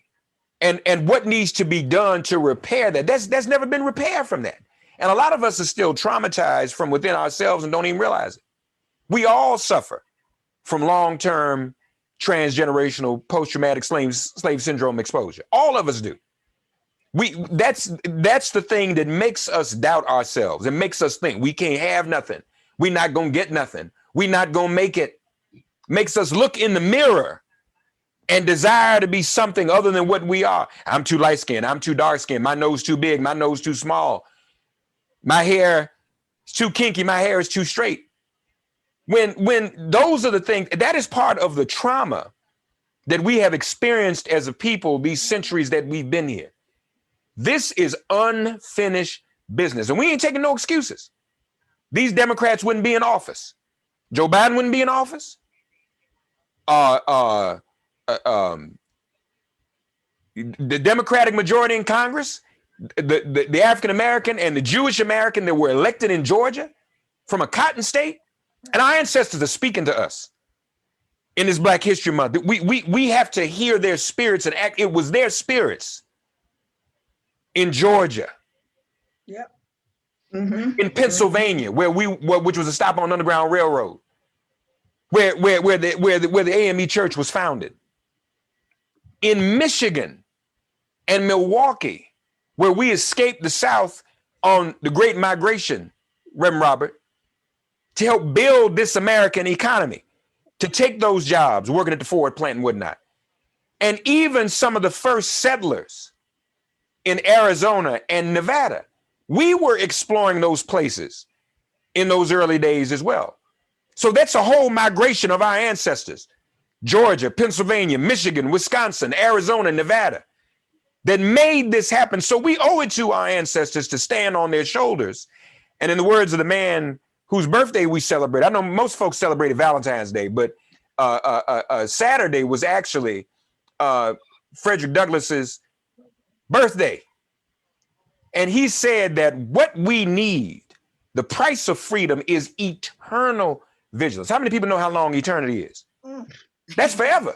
[SPEAKER 12] and what needs to be done to repair that. That's never been repaired from that. And a lot of us are still traumatized from within ourselves and don't even realize it. We all suffer from long-term transgenerational post-traumatic slave syndrome exposure. All of us do. That's the thing that makes us doubt ourselves. It makes us think we can't have nothing. We're not gonna get nothing. We're not gonna make it. Makes us look in the mirror and desire to be something other than what we are. I'm too light-skinned. I'm too dark-skinned. My nose too big. My nose too small. My hair is too kinky. My hair is too straight. When those are the things, that is part of the trauma that we have experienced as a people these centuries that we've been here. This is unfinished business, and we ain't taking no excuses. These Democrats wouldn't be in office. Joe Biden wouldn't be in office. The Democratic majority in Congress, the African American and the Jewish American that were elected in Georgia from a cotton state, and our ancestors are speaking to us in this Black History Month. We have to hear their spirits and act. It was their spirits in Georgia, in Pennsylvania, which was a stop on Underground Railroad, where the AME Church was founded, in Michigan and Milwaukee, where we escaped the South on the Great Migration, Reverend Robert, to help build this American economy, to take those jobs, working at the Ford plant and whatnot. And even some of the first settlers in Arizona and Nevada, we were exploring those places in those early days as well. So that's a whole migration of our ancestors, Georgia, Pennsylvania, Michigan, Wisconsin, Arizona, Nevada, that made this happen. So we owe it to our ancestors to stand on their shoulders. And in the words of the man whose birthday we celebrate, I know most folks celebrated Valentine's Day, but Saturday was actually Frederick Douglass's birthday. And he said that what we need, the price of freedom, is eternal vigilance. How many people know how long eternity is? That's forever,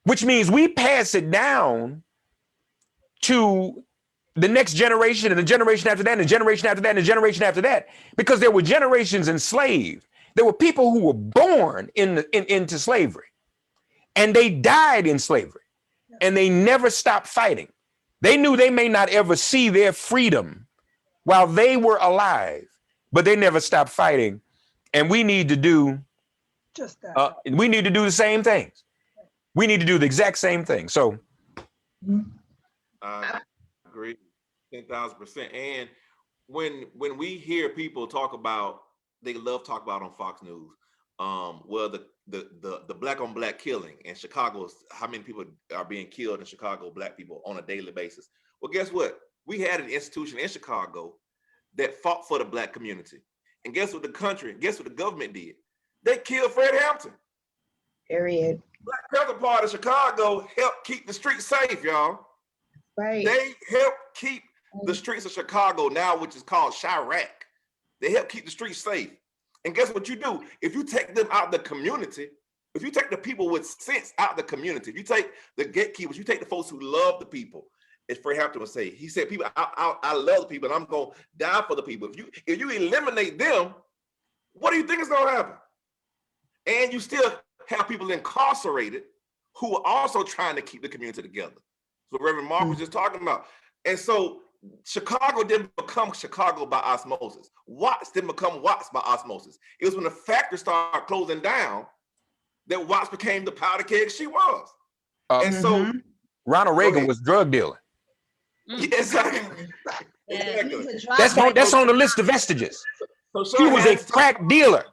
[SPEAKER 12] which means we pass it down to the next generation and the generation after that and the generation after that and the generation after that, because there were generations enslaved. There were people who were born into slavery and they died in slavery and they never stopped fighting. They knew they may not ever see their freedom while they were alive, but they never stopped fighting. And we need to do just that. We need to do the same things. We need to do the exact same thing. So
[SPEAKER 14] I agree 10,000%. And when we hear people talk about, they love talk about on Fox News, well, the black on black killing in Chicago, how many people are being killed in Chicago, black people, on a daily basis. Well, guess what? We had an institution in Chicago that fought for the black community. And guess what the government did? They killed Fred Hampton.
[SPEAKER 10] Period.
[SPEAKER 14] Black Panther Party of Chicago helped keep the streets safe, y'all.
[SPEAKER 10] Right.
[SPEAKER 14] They helped keep the streets of Chicago now, which is called Chirac. They help keep the streets safe. And guess what you do? If you take them out of the community, if you take the people with sense out of the community, if you take the gatekeepers, you take the folks who love the people, as Fred Hampton would say, he said, "People, I love the people, and I'm gonna die for the people." If you eliminate them, what do you think is gonna happen? And you still have people incarcerated who are also trying to keep the community together. So Reverend Mark was just talking about. And so Chicago didn't become Chicago by osmosis. Watts didn't become Watts by osmosis. It was when the factory started closing down that Watts became the powder keg she was. And so
[SPEAKER 12] Ronald Reagan was drug dealing.
[SPEAKER 14] exactly.
[SPEAKER 12] That's on the list of vestiges.
[SPEAKER 14] So
[SPEAKER 12] He was a crack dealer.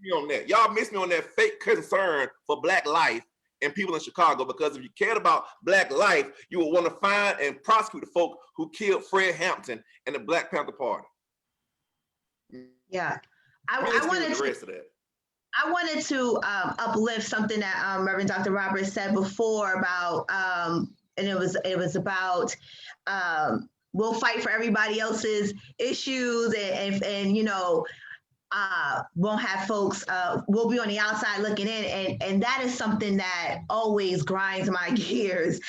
[SPEAKER 14] Y'all missed me on that fake concern for Black life and people in Chicago, because if you cared about Black life, you would want to find and prosecute the folk who killed Fred Hampton and the Black Panther Party.
[SPEAKER 10] Yeah, I wanted to uplift something that Reverend Dr. Roberts said before about, and it was about we'll fight for everybody else's issues and you know, won't have folks, we'll be on the outside looking in. And that is something that always grinds my gears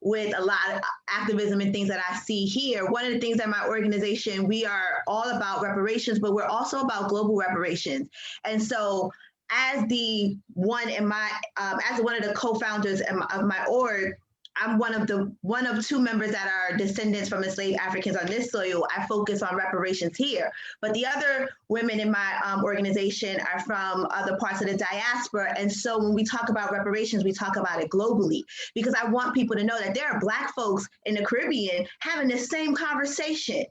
[SPEAKER 10] with a lot of activism and things that I see here. One of the things that my organization, we are all about reparations, but we're also about global reparations. And so as the one in my, as one of the co-founders of my org, I'm one of two members that are descendants from enslaved Africans on this soil. I focus on reparations here, but the other women in my organization are from other parts of the diaspora. And so when we talk about reparations, we talk about it globally, because I want people to know that there are Black folks in the Caribbean having the same conversation.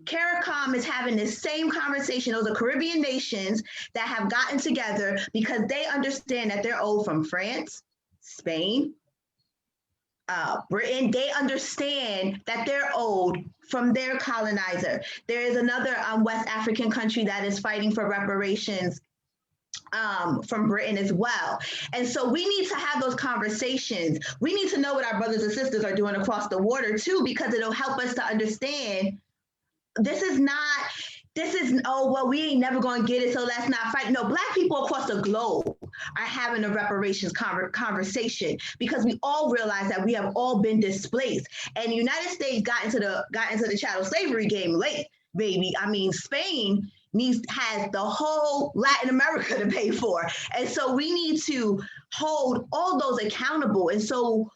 [SPEAKER 10] CARICOM is having the same conversation. Those are Caribbean nations that have gotten together because they understand that they're owed from France, Spain, Britain. They understand that they're owed from their colonizer. There is another West African country that is fighting for reparations from Britain as well. And so we need to have those conversations. We need to know what our brothers and sisters are doing across the water too, because it'll help us to understand this is, oh, well, we ain't never going to get it, so let's not fight. No, Black people across the globe are having a reparations conversation, because we all realize that we have all been displaced. And the United States got into the chattel slavery game late, baby. I mean, Spain has the whole Latin America to pay for. And so we need to hold all those accountable. And so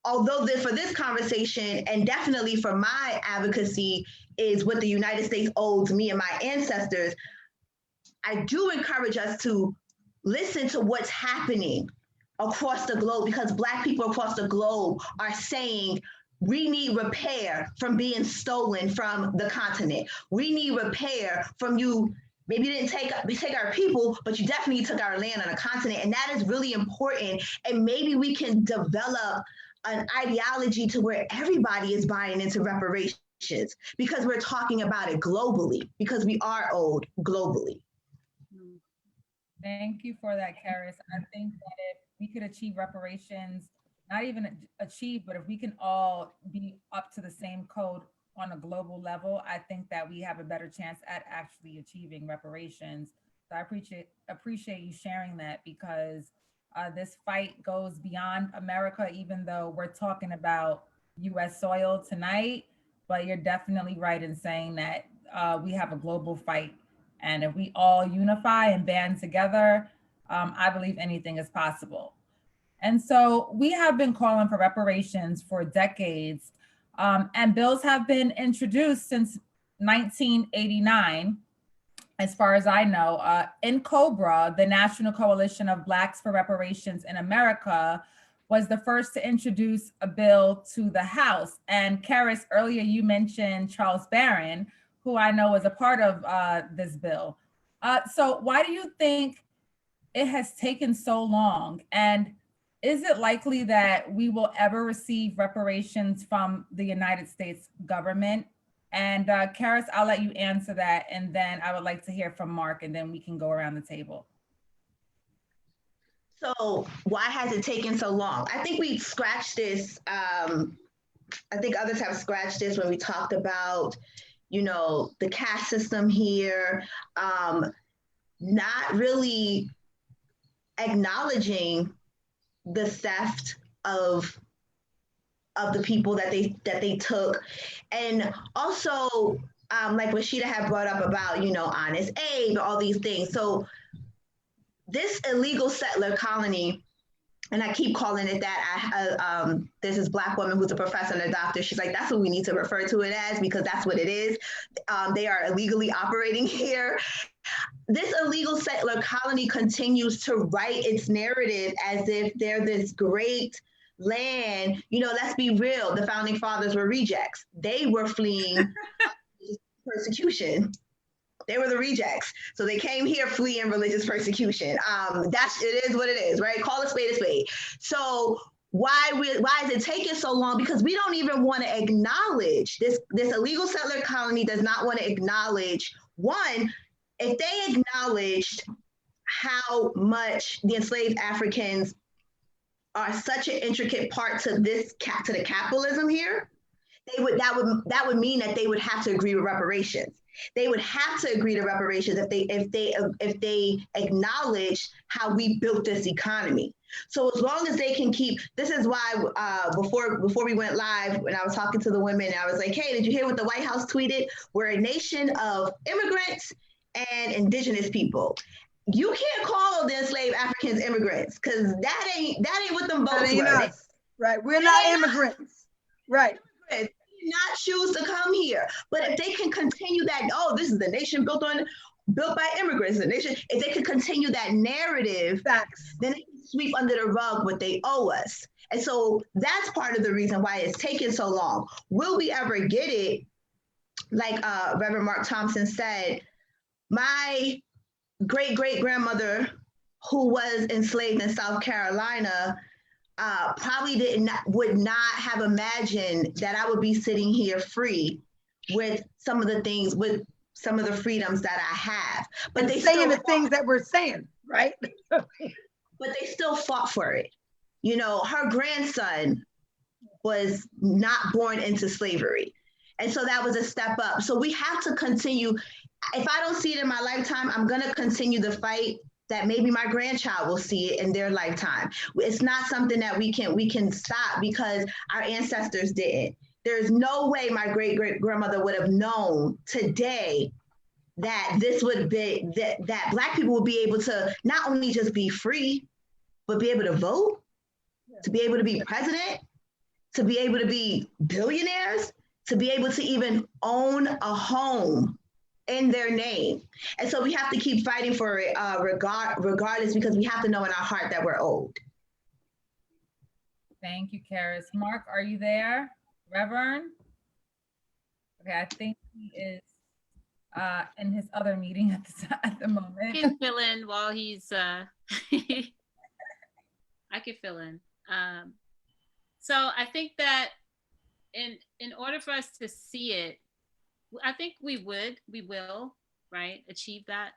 [SPEAKER 10] although for this conversation, and definitely for my advocacy, is what the United States owes me and my ancestors, I do encourage us to listen to what's happening across the globe, because Black people across the globe are saying, we need repair from being stolen from the continent. We need repair from you. Maybe you didn't take our people, but you definitely took our land on a continent. And that is really important. And maybe we can develop an ideology to where everybody is buying into reparations, because we're talking about it globally, because we are owed globally.
[SPEAKER 1] Thank you for that, Karis. I think that if we could achieve reparations, not even achieve, but if we can all be up to the same code on a global level, I think that we have a better chance at actually achieving reparations. So I appreciate you sharing that, because this fight goes beyond America, even though we're talking about US soil tonight, but you're definitely right in saying that we have a global fight. And if we all unify and band together, I believe anything is possible. And so we have been calling for reparations for decades, and bills have been introduced since 1989. As far as I know, in COBRA, the National Coalition of Blacks for Reparations in America, was the first to introduce a bill to the House. And Karis, earlier you mentioned Charles Barron, who I know is a part of this bill. So why do you think it has taken so long? And is it likely that we will ever receive reparations from the United States government? And Karis, I'll let you answer that. And then I would like to hear from Mark, and then we can go around the table.
[SPEAKER 10] So why has it taken so long? I think we scratched this. I think others have scratched this when we talked about, you know, the caste system here, not really acknowledging the theft of the people that they took. And also, like Rashida had brought up about, you know, honest aid, all these things. So this illegal settler colony and I keep calling it that. There's this Black woman who's a professor and a doctor. She's like, that's what we need to refer to it as, because that's what it is. They are illegally operating here. This illegal settler colony continues to write its narrative as if they're this great land. You know, let's be real. The founding fathers were rejects. They were fleeing persecution. They were the rejects. So they came here fleeing religious persecution. It is what it is, right? Call a spade a spade. So why is it taking so long? Because we don't even want to acknowledge this illegal settler colony does not want to acknowledge, one, if they acknowledged how much the enslaved Africans are such an intricate part to the capitalism here, that would mean that they would have to agree with reparations. They would have to agree to reparations if they acknowledge how we built this economy. So as long as they can keep, this is why before we went live, when I was talking to the women, I was like, hey, did you hear what the White House tweeted? We're a nation of immigrants and indigenous people. You can't call the enslaved Africans immigrants, because that ain't what them votes were.
[SPEAKER 13] Us. Right, we're not immigrants. Right.
[SPEAKER 10] Not choose to come here, but if they can continue that, oh, this is the nation built by immigrants, the nation, if they can continue that narrative,
[SPEAKER 13] facts,
[SPEAKER 10] then they can sweep under the rug what they owe us. And so that's part of the reason why it's taken so long. Will we ever get it? Like Reverend Mark Thompson said, my great-great-grandmother, who was enslaved in South Carolina, probably would not have imagined that I would be sitting here free with some of the freedoms that I have. But
[SPEAKER 13] and
[SPEAKER 10] they
[SPEAKER 13] saying the things that we're saying, right?
[SPEAKER 10] But they still fought for it. You know, her grandson was not born into slavery. And so that was a step up. So we have to continue. If I don't see it in my lifetime, I'm going to continue the fight that maybe my grandchild will see it in their lifetime. It's not something that we can stop because our ancestors didn't. There's no way my great-great-grandmother would have known today that this would be, that Black people would be able to not only just be free, but be able to vote, to be able to be president, to be able to be billionaires, to be able to even own a home in their name. And so we have to keep fighting for it regardless, because we have to know in our heart that we're owed.
[SPEAKER 1] Thank you, Karis. Mark, are you there? Reverend? Okay, I think he is in his other meeting at the moment.
[SPEAKER 11] I can fill in while he's, I can fill in. So I think that in order for us to see it, I think we will, right, achieve that.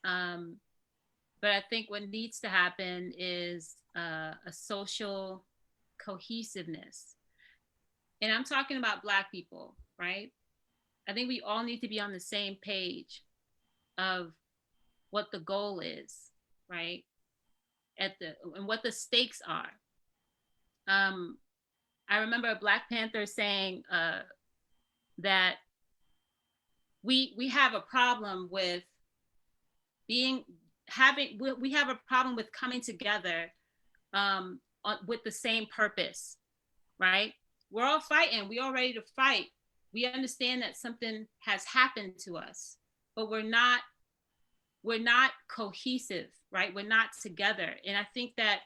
[SPEAKER 11] But I think what needs to happen is a social cohesiveness. And I'm talking about Black people, right? I think we all need to be on the same page of what the goal is, right? And what the stakes are. I remember a Black Panther saying that we have a problem with we have a problem with coming together with the same purpose, right? We're all fighting. We're all ready to fight. We understand that something has happened to us, but we're not cohesive, right? We're not together. And I think that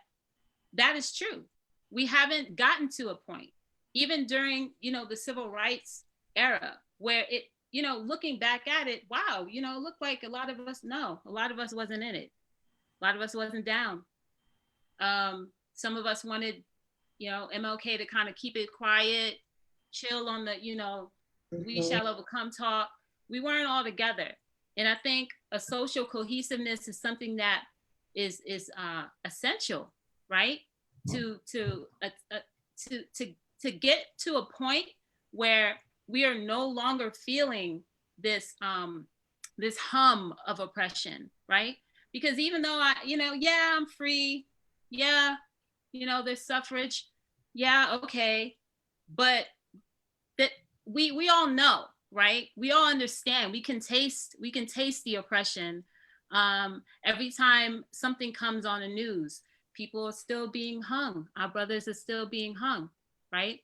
[SPEAKER 11] is true. We haven't gotten to a point, even during, the civil rights era, where it, looking back at it, wow, it looked like a lot of us wasn't in it. A lot of us wasn't down. Some of us wanted, MLK to kind of keep it quiet, chill on the, we shall overcome talk. We weren't all together. And I think a social cohesiveness is something that is essential, right? To get to a point where we are no longer feeling this this hum of oppression, right? Because even though I'm free, there's suffrage, okay, but that we all know, right? We all understand. We can taste the oppression. Every time something comes on the news, people are still being hung. Our brothers are still being hung, right?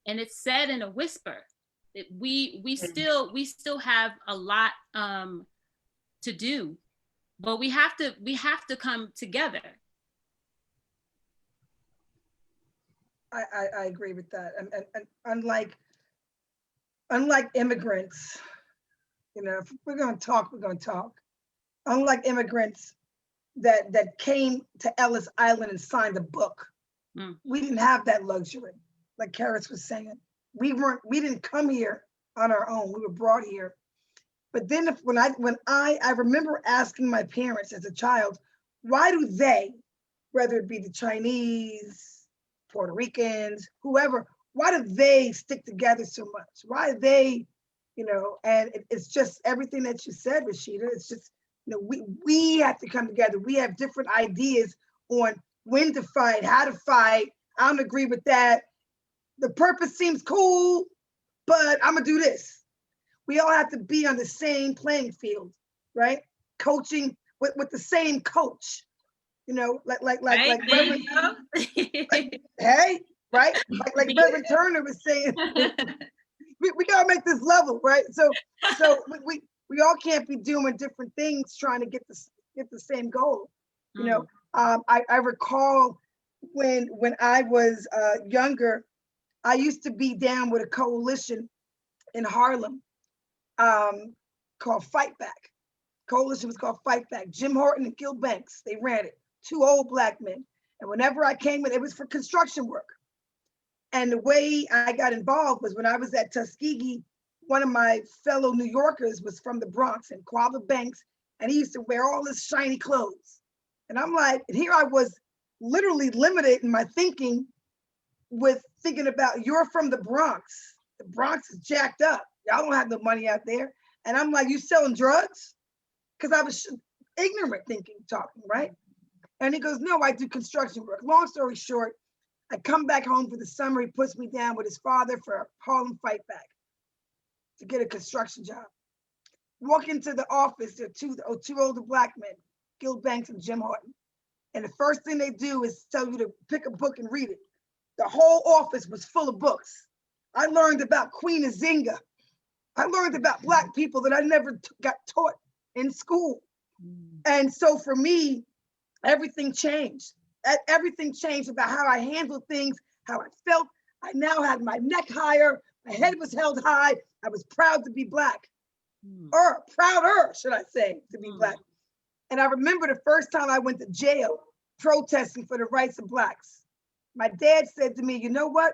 [SPEAKER 11] And it's said in a whisper. We still have a lot to do, but we have to come together.
[SPEAKER 13] I agree with that. And unlike immigrants, you know, if we're going to talk, we're going to talk. Unlike immigrants that came to Ellis Island and signed a book, we didn't have that luxury. Like Karis was saying, we didn't come here on our own. We were brought here. But then when I remember asking my parents as a child, why do they, whether it be the Chinese, Puerto Ricans, whoever, why do they stick together so much? Why are they, you know, and it's just everything that you said, Rashida. It's just, you know, we have to come together. We have different ideas on when to fight, how to fight. I don't agree with that. The purpose seems cool, but I'm gonna do this. We all have to be on the same playing field, right? Coaching with the same coach, you know, like Reverend, hey, right? Like Reverend Turner was saying, we gotta make this level, right? So we all can't be doing different things trying to get the same goal. You know, I recall when I was younger, I used to be down with a coalition in Harlem called Fight Back. Coalition was called Fight Back. Jim Horton and Gil Banks, they ran it. 2 old Black men. And whenever I came in, it was for construction work. And the way I got involved was when I was at Tuskegee, one of my fellow New Yorkers was from the Bronx and Quava Banks, and he used to wear all his shiny clothes. And I'm like, and here I was literally limited in my thinking with thinking about, you're from the Bronx. The Bronx is jacked up. Y'all don't have no money out there. And I'm like, you selling drugs? Because I was ignorant thinking, talking, right? And he goes, no, I do construction work. Long story short, I come back home for the summer. He puts me down with his father for a Harlem Fight Back to get a construction job. Walk into the office, there are two older Black men, Gil Banks and Jim Horton. And the first thing they do is tell you to pick a book and read it. The whole office was full of books. I learned about Queen Nzinga. I learned about Black people that I never got taught in school. And so for me, everything changed. Everything changed about how I handled things, how I felt. I now had my neck higher, my head was held high. I was proud to be Black, or prouder, should I say, to be Black. And I remember the first time I went to jail protesting for the rights of Blacks. My dad said to me, you know what?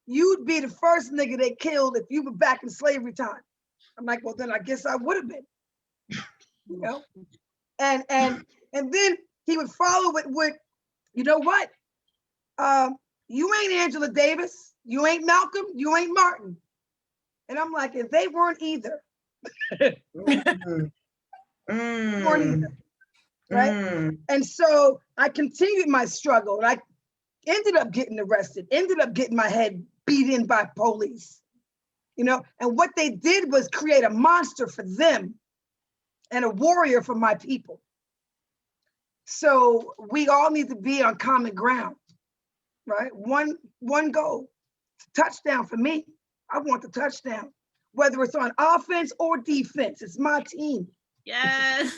[SPEAKER 13] You'd be the first nigga they killed if you were back in slavery time. I'm like, well, then I guess I would have been, you know? And then he would follow it with, you know what? You ain't Angela Davis, you ain't Malcolm, you ain't Martin. And I'm like, if they weren't either, weren't either, right? And so I continued my struggle, and I ended up getting arrested, ended up getting my head beat in by police, you know? And what they did was create a monster for them and a warrior for my people. So we all need to be on common ground, right? One goal, touchdown for me. I want the touchdown, whether it's on offense or defense. It's my team.
[SPEAKER 11] Yes.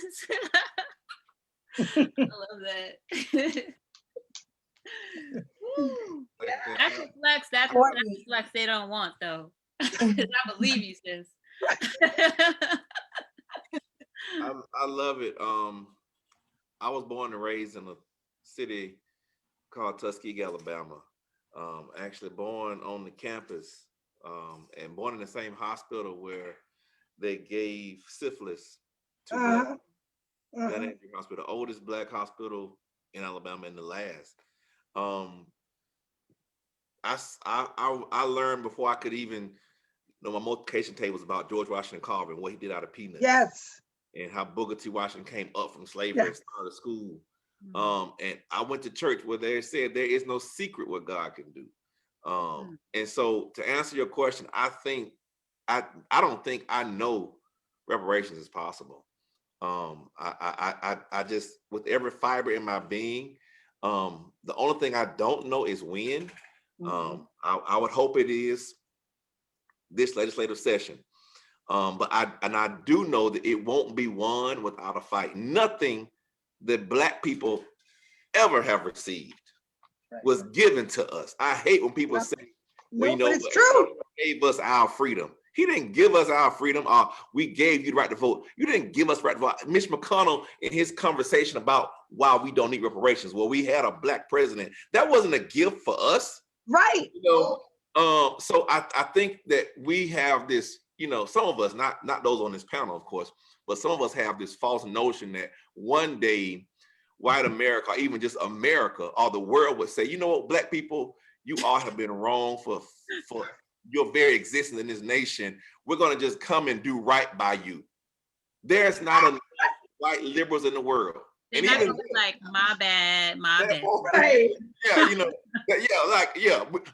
[SPEAKER 11] I love that. That's a flex. That's a flex they don't want, though. I believe you, sis.
[SPEAKER 14] I love it. I was born and raised in a city called Tuskegee, Alabama. Actually born on the campus and born in the same hospital where they gave syphilis to Black. That Andrew Hospital, the oldest Black hospital in Alabama and the last. I learned before I could even know my multiplication table was about George Washington Carver and what he did out of peanuts.
[SPEAKER 13] Yes.
[SPEAKER 14] And how Booker T. Washington came up from slavery and started school. And I went to church where they said there is no secret what God can do. And so to answer your question, I don't think I know reparations is possible. I just, with every fiber in my being, The only thing I don't know is when. I would hope it is this legislative session. But I do know that it won't be won without a fight. Nothing that Black people ever have received was given to us. I hate when people say, well, you know,
[SPEAKER 13] it's true.
[SPEAKER 14] He gave us our freedom. He didn't give us our freedom. We gave you the right to vote. You didn't give us the right to vote. Mitch McConnell, in his conversation about why we don't need reparations, well, we had a Black president. That wasn't a gift for us.
[SPEAKER 13] Right.
[SPEAKER 14] You know, so I think that we have this, you know, some of us, not those on this panel, of course, but some of us have this false notion that one day white America, or even just America or the world would say, you know what, Black people, you all have been wrong for your very existence in this nation. We're going to just come and do right by you. There's not enough white liberals in the world.
[SPEAKER 11] They're not gonna be like, my bad.
[SPEAKER 13] Right.
[SPEAKER 14] Yeah, you know,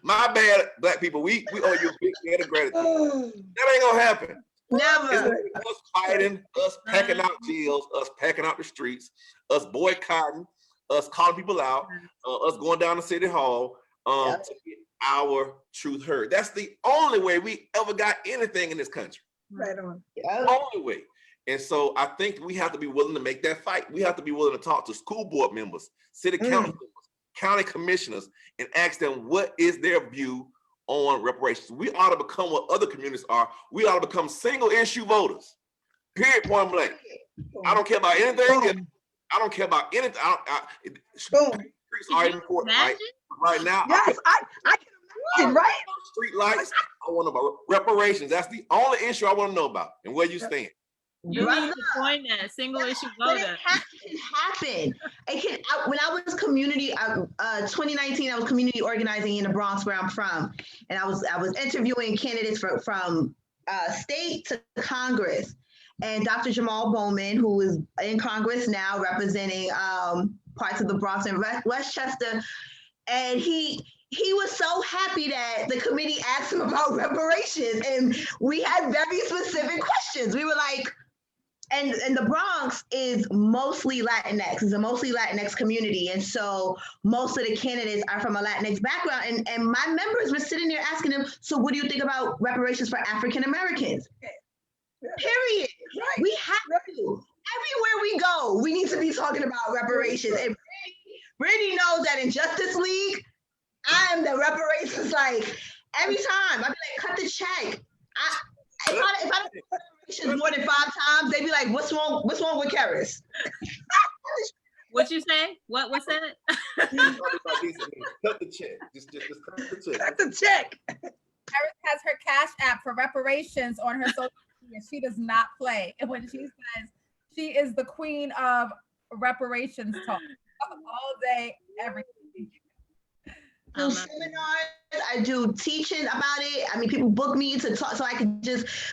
[SPEAKER 14] my bad, Black people. We owe you a big debt of gratitude. That ain't gonna happen.
[SPEAKER 10] Never.
[SPEAKER 14] It's us fighting, us packing out jails, us packing out the streets, us boycotting, us calling people out, us going down to City Hall to get our truth heard. That's the only way we ever got anything in this country.
[SPEAKER 13] Right on.
[SPEAKER 14] Only way. And so I think we have to be willing to make that fight. We have to be willing to talk to school board members, city council members, county commissioners, and ask them what is their view on reparations. We ought to become what other communities are. We ought to become single issue voters. Period, point blank. I don't care about anything. I don't care about anything. Streets are important, right? Right now.
[SPEAKER 13] Yes, I can imagine, right?
[SPEAKER 14] Street lights. I want to know about reparations. That's the only issue I want to know about and where you stand.
[SPEAKER 11] You need to join that single issue voter.
[SPEAKER 10] But it can happen. When I was 2019, I was community organizing in the Bronx where I'm from, and I was interviewing candidates from state to Congress. And Dr. Jamal Bowman, who is in Congress now representing parts of the Bronx and Westchester, and he was so happy that the committee asked him about reparations, and we had very specific questions. We were like, and the Bronx is mostly Latinx. It's a mostly Latinx community. And so most of the candidates are from a Latinx background. And my members were sitting there asking them, so what do you think about reparations for African Americans? Period. Right. We have to. Everywhere we go, we need to be talking about reparations. And Brittany knows that in Justice League, I am the reparations, like, every time. I'd be like, cut the check. If I don't do reparations more than 5 times, they'd be like, what's wrong with Karis?
[SPEAKER 11] What you say? What's that?
[SPEAKER 14] Cut the check. Just cut the check.
[SPEAKER 13] Cut the check.
[SPEAKER 1] Karis has her Cash App for reparations on her social media. She does not play. And when she says she is the queen of reparations talk all day, every day.
[SPEAKER 10] I do seminars, I do teaching about it. I mean, people book me to talk, so I can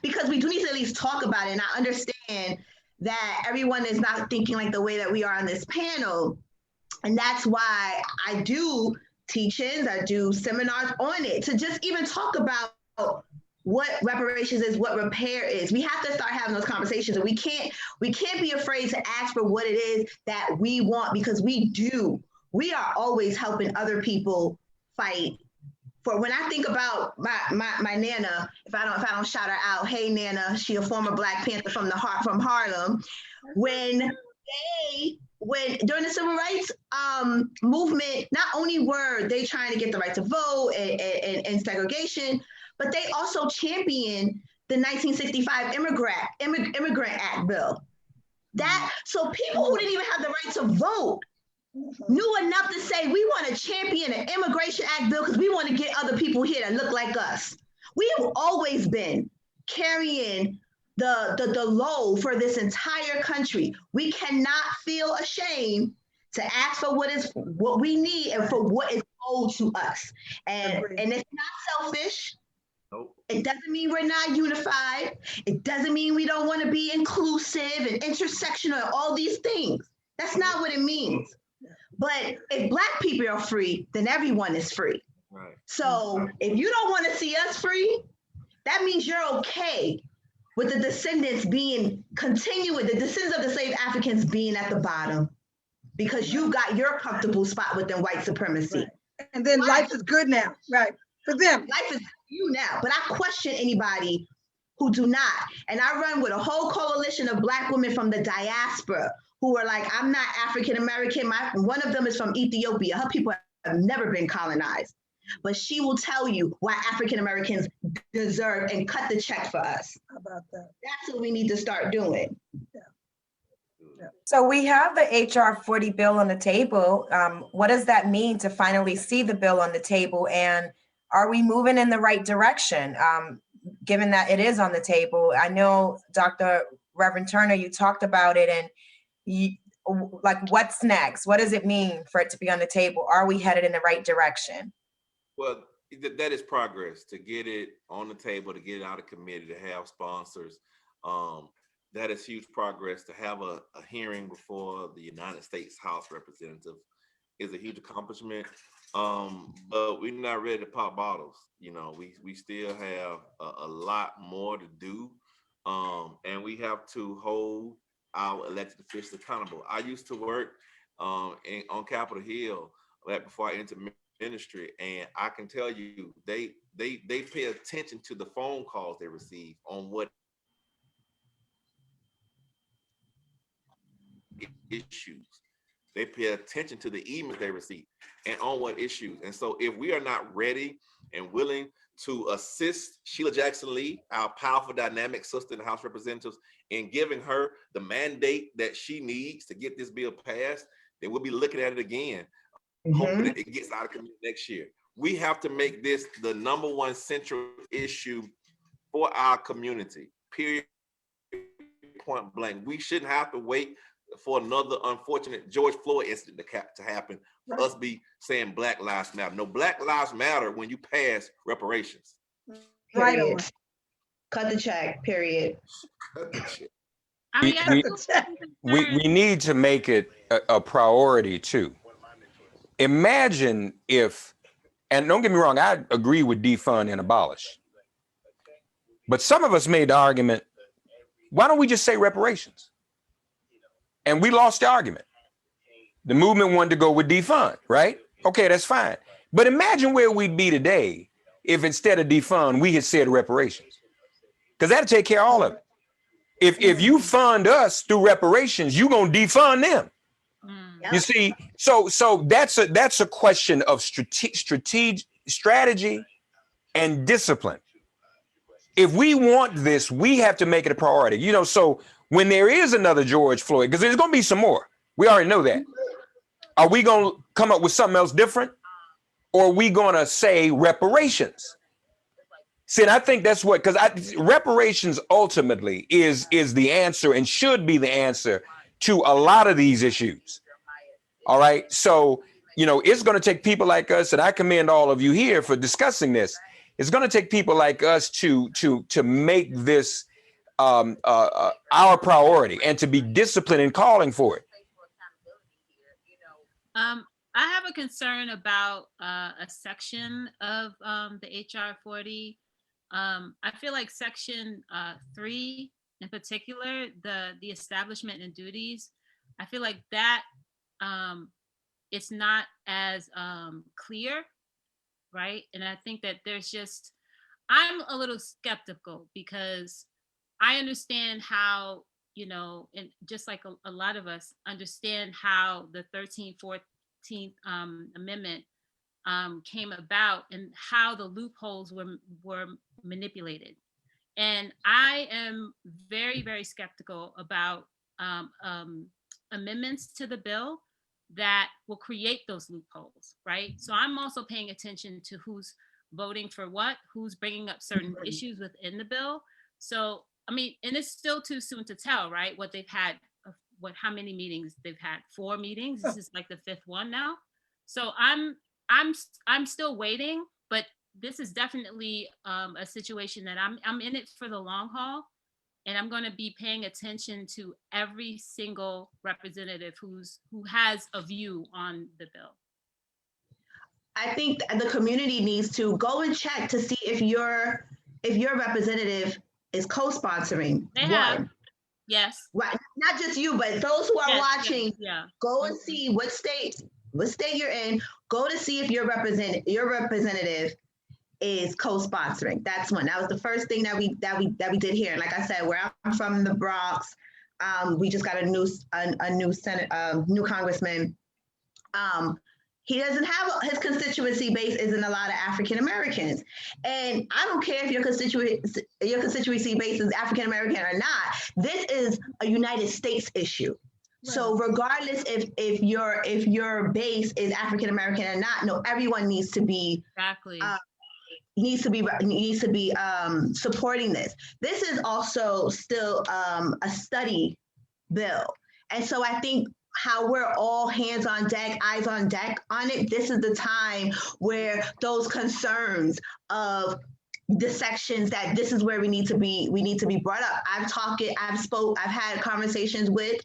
[SPEAKER 10] because we do need to at least talk about it. And I understand that everyone is not thinking like the way that we are on this panel. And that's why I do teachings, I do seminars on it, to just even talk about what reparations is, what repair is. We have to start having those conversations, and we can't be afraid to ask for what it is that we want, because we are always helping other people fight for. When I think about my Nana, if I don't shout her out, hey Nana, she a former Black Panther from Harlem. When during the civil rights movement, not only were they trying to get the right to vote and segregation, but they also championed the 1965 Immigrant Act bill. So people who didn't even have the right to vote knew enough to say, we want to champion an Immigration Act bill because we want to get other people here that look like us. We have always been carrying the load for this entire country. We cannot feel ashamed to ask for what we need and for what is owed to us. And it's not selfish.
[SPEAKER 14] Nope.
[SPEAKER 10] It doesn't mean we're not unified. It doesn't mean we don't want to be inclusive and intersectional and all these things. That's not what it means. But if Black people are free, then everyone is free.
[SPEAKER 14] Right.
[SPEAKER 10] So if you don't want to see us free, that means you're okay with the descendants the descendants of the slave Africans being at the bottom. because you got your comfortable spot within white supremacy.
[SPEAKER 13] Right. And then life is good now, right? For them.
[SPEAKER 10] Life is you now, but I question anybody who do not. And I run with a whole coalition of Black women from the diaspora who are like, I'm not African-American. One of them is from Ethiopia. Her people have never been colonized. But she will tell you why African-Americans deserve and cut the check for us.
[SPEAKER 13] How about that?
[SPEAKER 10] That's what we need to start doing.
[SPEAKER 13] Yeah.
[SPEAKER 2] So we have the HR 40 bill on the table. What does that mean to finally see the bill on the table? And are we moving in the right direction, given that it is on the table? I know, Dr. Reverend Turner, you talked about it, and like, what's next? What does it mean for it to be on the table? Are we headed in the right direction?
[SPEAKER 14] Well, that is progress to get it on the table, to get it out of committee, to have sponsors. That is huge progress. To have a hearing before the United States House Representative is a huge accomplishment. But we're not ready to pop bottles. You know, we still have a lot more to do. And we have to hold our elected officials accountable. I used to work on Capitol Hill right before I entered ministry, and I can tell you they pay attention to the phone calls they receive on what issues. They pay attention to the emails they receive and on what issues. And so if we are not ready and willing to assist Sheila Jackson Lee, our powerful dynamic sister in the House of Representatives, in giving her the mandate that she needs to get this bill passed, then we'll be looking at it again. Hoping that it gets out of committee next year. We have to make this the #1 central issue for our community, period, point blank. We shouldn't have to wait for another unfortunate George Floyd incident to happen for us be saying Black Lives Matter. No, Black Lives Matter when you pass reparations.
[SPEAKER 10] Right on. Cut the check, period.
[SPEAKER 14] Cut the check.
[SPEAKER 12] We need to make it a priority too. Imagine if, and don't get me wrong, I agree with defund and abolish. But some of us made the argument, why don't we just say reparations? And we lost the argument. The movement wanted to go with defund, right? Okay, that's fine. But imagine where we'd be today if instead of defund, we had said reparations. Because that'll take care of all of it. If you fund us through reparations, you're going to defund them. You see, so that's a question of strategy and discipline. If we want this, we have to make it a priority. You know, so when there is another George Floyd, because there's going to be some more, we already know that. Are we going to come up with something else different, or are we going to say reparations? See, and I think that's what, because reparations ultimately is the answer and should be the answer to a lot of these issues. All right. So, you know, it's going to take people like us, and I commend all of you here for discussing this. It's going to take people like us to make this our priority and to be disciplined in calling for it.
[SPEAKER 11] I have a concern about a section of the HR 40. I feel like section 3 in particular, the establishment and duties, I feel like that it's not as clear, right? And I think that I'm a little skeptical because I understand how, you know, and just like a lot of us understand how the 13th, 14th Amendment came about and how the loopholes were manipulated. And I am very, very skeptical about amendments to the bill that will create those loopholes, right? So I'm also paying attention to who's voting for what, who's bringing up certain issues within the bill. So, I mean, and it's still too soon to tell, right? What they've had, how many meetings they've had? 4 meetings. This is like the 5th one now. So I'm still waiting, but this is definitely a situation that I'm in it for the long haul. And I'm going to be paying attention to every single representative who has a view on the bill.
[SPEAKER 10] I think the community needs to go and check to see if your representative is co-sponsoring.
[SPEAKER 11] They have. Yes.
[SPEAKER 10] Right. Not just you, but those who are watching,
[SPEAKER 11] yeah.
[SPEAKER 10] go and see what state you're in. Go to see if your representative is co-sponsoring. That's one. That was the first thing that we did here. And like I said, where I'm from, the Bronx, we just got a new new congressman. He doesn't have his constituency base isn't a lot of African Americans, and I don't care if your constituency base is African American or not. This is a United States issue. Right. So regardless if your base is African American or not, no, everyone needs to be
[SPEAKER 11] exactly.
[SPEAKER 10] Needs to be supporting this. This is also still a study bill, and so I think how we're all hands on deck, eyes on deck on it. This is the time where those concerns of the sections that this is where we need to be brought up. I've had conversations with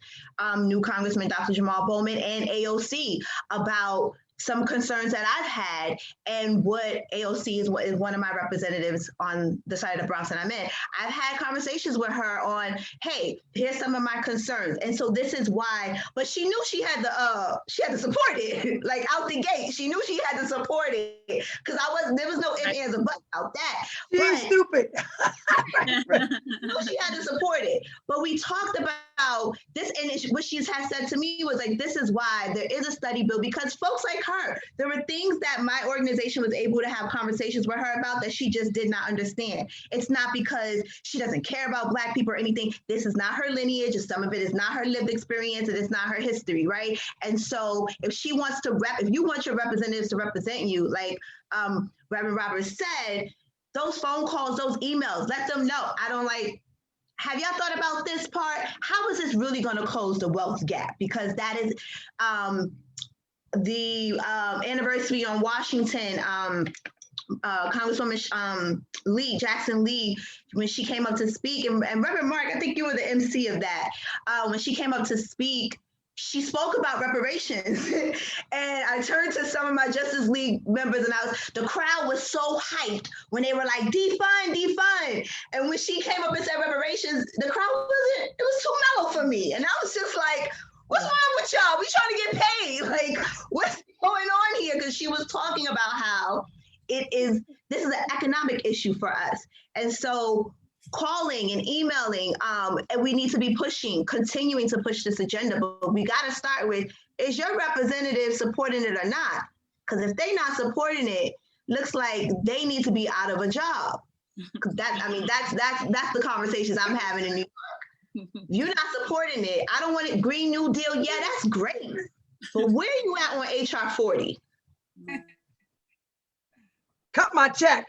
[SPEAKER 10] new Congressman Dr. Jamal Bowman and AOC about some concerns that I've had, and what AOC is one of my representatives on the side of the Bronx that I'm in. I've had conversations with her on, hey, here's some of my concerns, and so this is why. But she knew she had to support it, like out the gate. She knew she had to support it because there was no ifs, ands, or buts about that.
[SPEAKER 13] She's stupid.
[SPEAKER 10] She had to support it, but we talked about this, and what she has said to me was like, this is why there is a study bill, because folks like her, there were things that my organization was able to have conversations with her about that she just did not understand. It's not because she doesn't care about Black people or anything. This is not her lineage, and some of it is not her lived experience, and it's not her history, right? And so if she wants to if you want your representatives to represent you, like Reverend Roberts said, those phone calls, those emails, let them know. Have y'all thought about this part? How is this really going to close the wealth gap? Because that is the anniversary on Washington, Congresswoman Jackson Lee, when she came up to speak, and Reverend Mark, I think you were the MC of that. When she came up to speak, she spoke about reparations. And I turned to some of my Justice League members, and the crowd was so hyped when they were like, defund, defund. And when she came up and said reparations, the crowd it was too mellow for me. And I was just like, what's wrong with y'all? We trying to get paid. Like, what's going on here? Because she was talking about how this is an economic issue for us. And so calling and emailing, and we need to be continuing to push this agenda, but we got to start with, is your representative supporting it or not? Because if they're not supporting it, looks like they need to be out of a job. That's the conversations I'm having in New York. You're not supporting it. I don't want it. Green New Deal, yeah, that's great. But where are you at on HR 40?
[SPEAKER 13] Cut my check.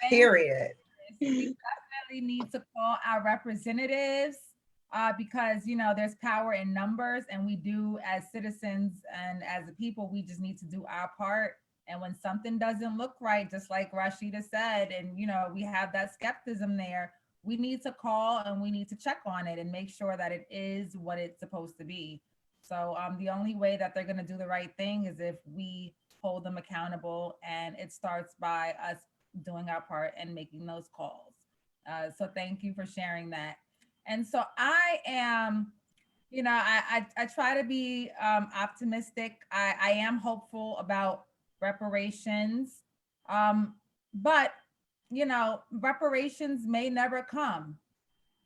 [SPEAKER 2] Period.
[SPEAKER 1] We definitely need to call our representatives because, there's power in numbers, and we do, as citizens and as a people, we just need to do our part. And when something doesn't look right, just like Rashida said, and, we have that skepticism there, we need to call and we need to check on it and make sure that it is what it's supposed to be. So the only way that they're going to do the right thing is if we hold them accountable, and it starts by us doing our part and making those calls. So thank you for sharing that. And so I am, I try to be optimistic. I am hopeful about reparations, but reparations may never come.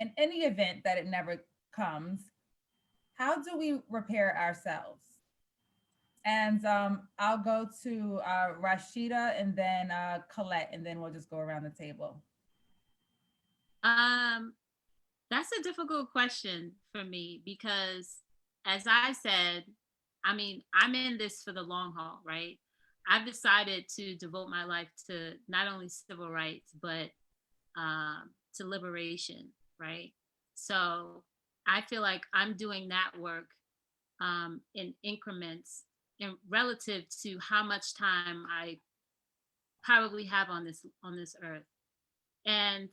[SPEAKER 1] In any event that it never comes, how do we repair ourselves? And I'll go to Rashida, and then Colette, and then we'll just go around the table.
[SPEAKER 11] That's a difficult question for me because, as I said, I'm in this for the long haul, right? I've decided to devote my life to not only civil rights, but to liberation, right? So I feel like I'm doing that work in increments and relative to how much time I probably have on this earth. And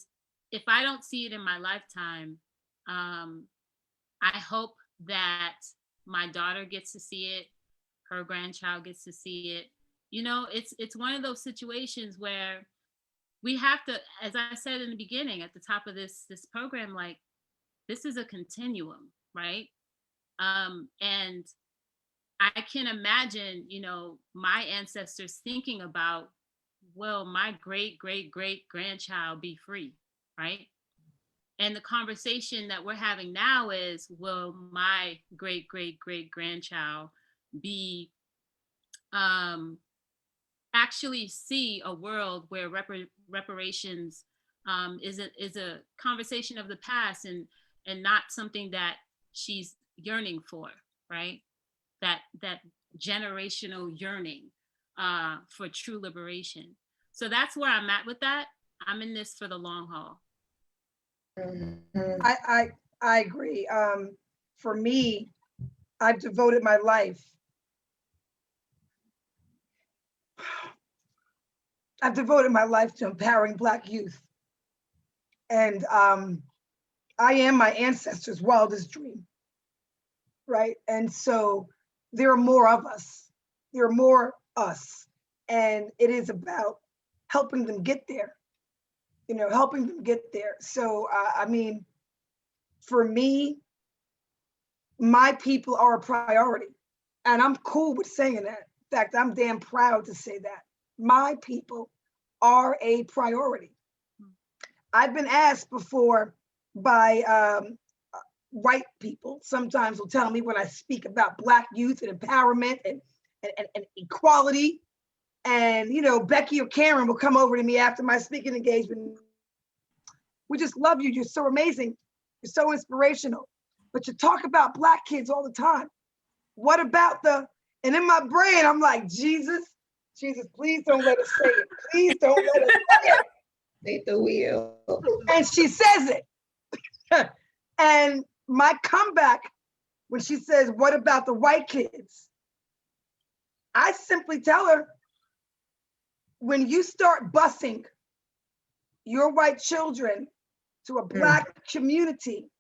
[SPEAKER 11] if I don't see it in my lifetime, I hope that my daughter gets to see it, her grandchild gets to see it. It's one of those situations where we have to, as I said in the beginning, at the top of this program, like, this is a continuum, right? And I can imagine, you know, my ancestors thinking about, will my great great great grandchild be free, right? And the conversation that we're having now is, will my great great great grandchild be actually see a world where reparations is a conversation of the past, and not something that she's yearning for, right? That generational yearning for true liberation. So that's where I'm at with that. I'm in this for the long haul.
[SPEAKER 13] I agree. For me, I've devoted my life. I've devoted my life to empowering Black youth. And I am my ancestors' wildest dream, right? And so there are more of us. There are more us. And it is about helping them get there, you know, helping them get there. So, I mean, for me, my people are a priority. And I'm cool with saying that. In fact, I'm damn proud to say that. My people are a priority. I've been asked before by white people, sometimes will tell me when I speak about Black youth and empowerment and equality. And, you know, Becky or Karen will come over to me after my speaking engagement. We just love you. You're so amazing. You're so inspirational. But you talk about Black kids all the time. What about the, and in my brain, I'm like, Jesus, please don't let us say it. Please don't let us say it.
[SPEAKER 10] Take the wheel.
[SPEAKER 13] And she says it. And my comeback when she says, what about the white kids? I simply tell her, when you start busing your white children to a Black community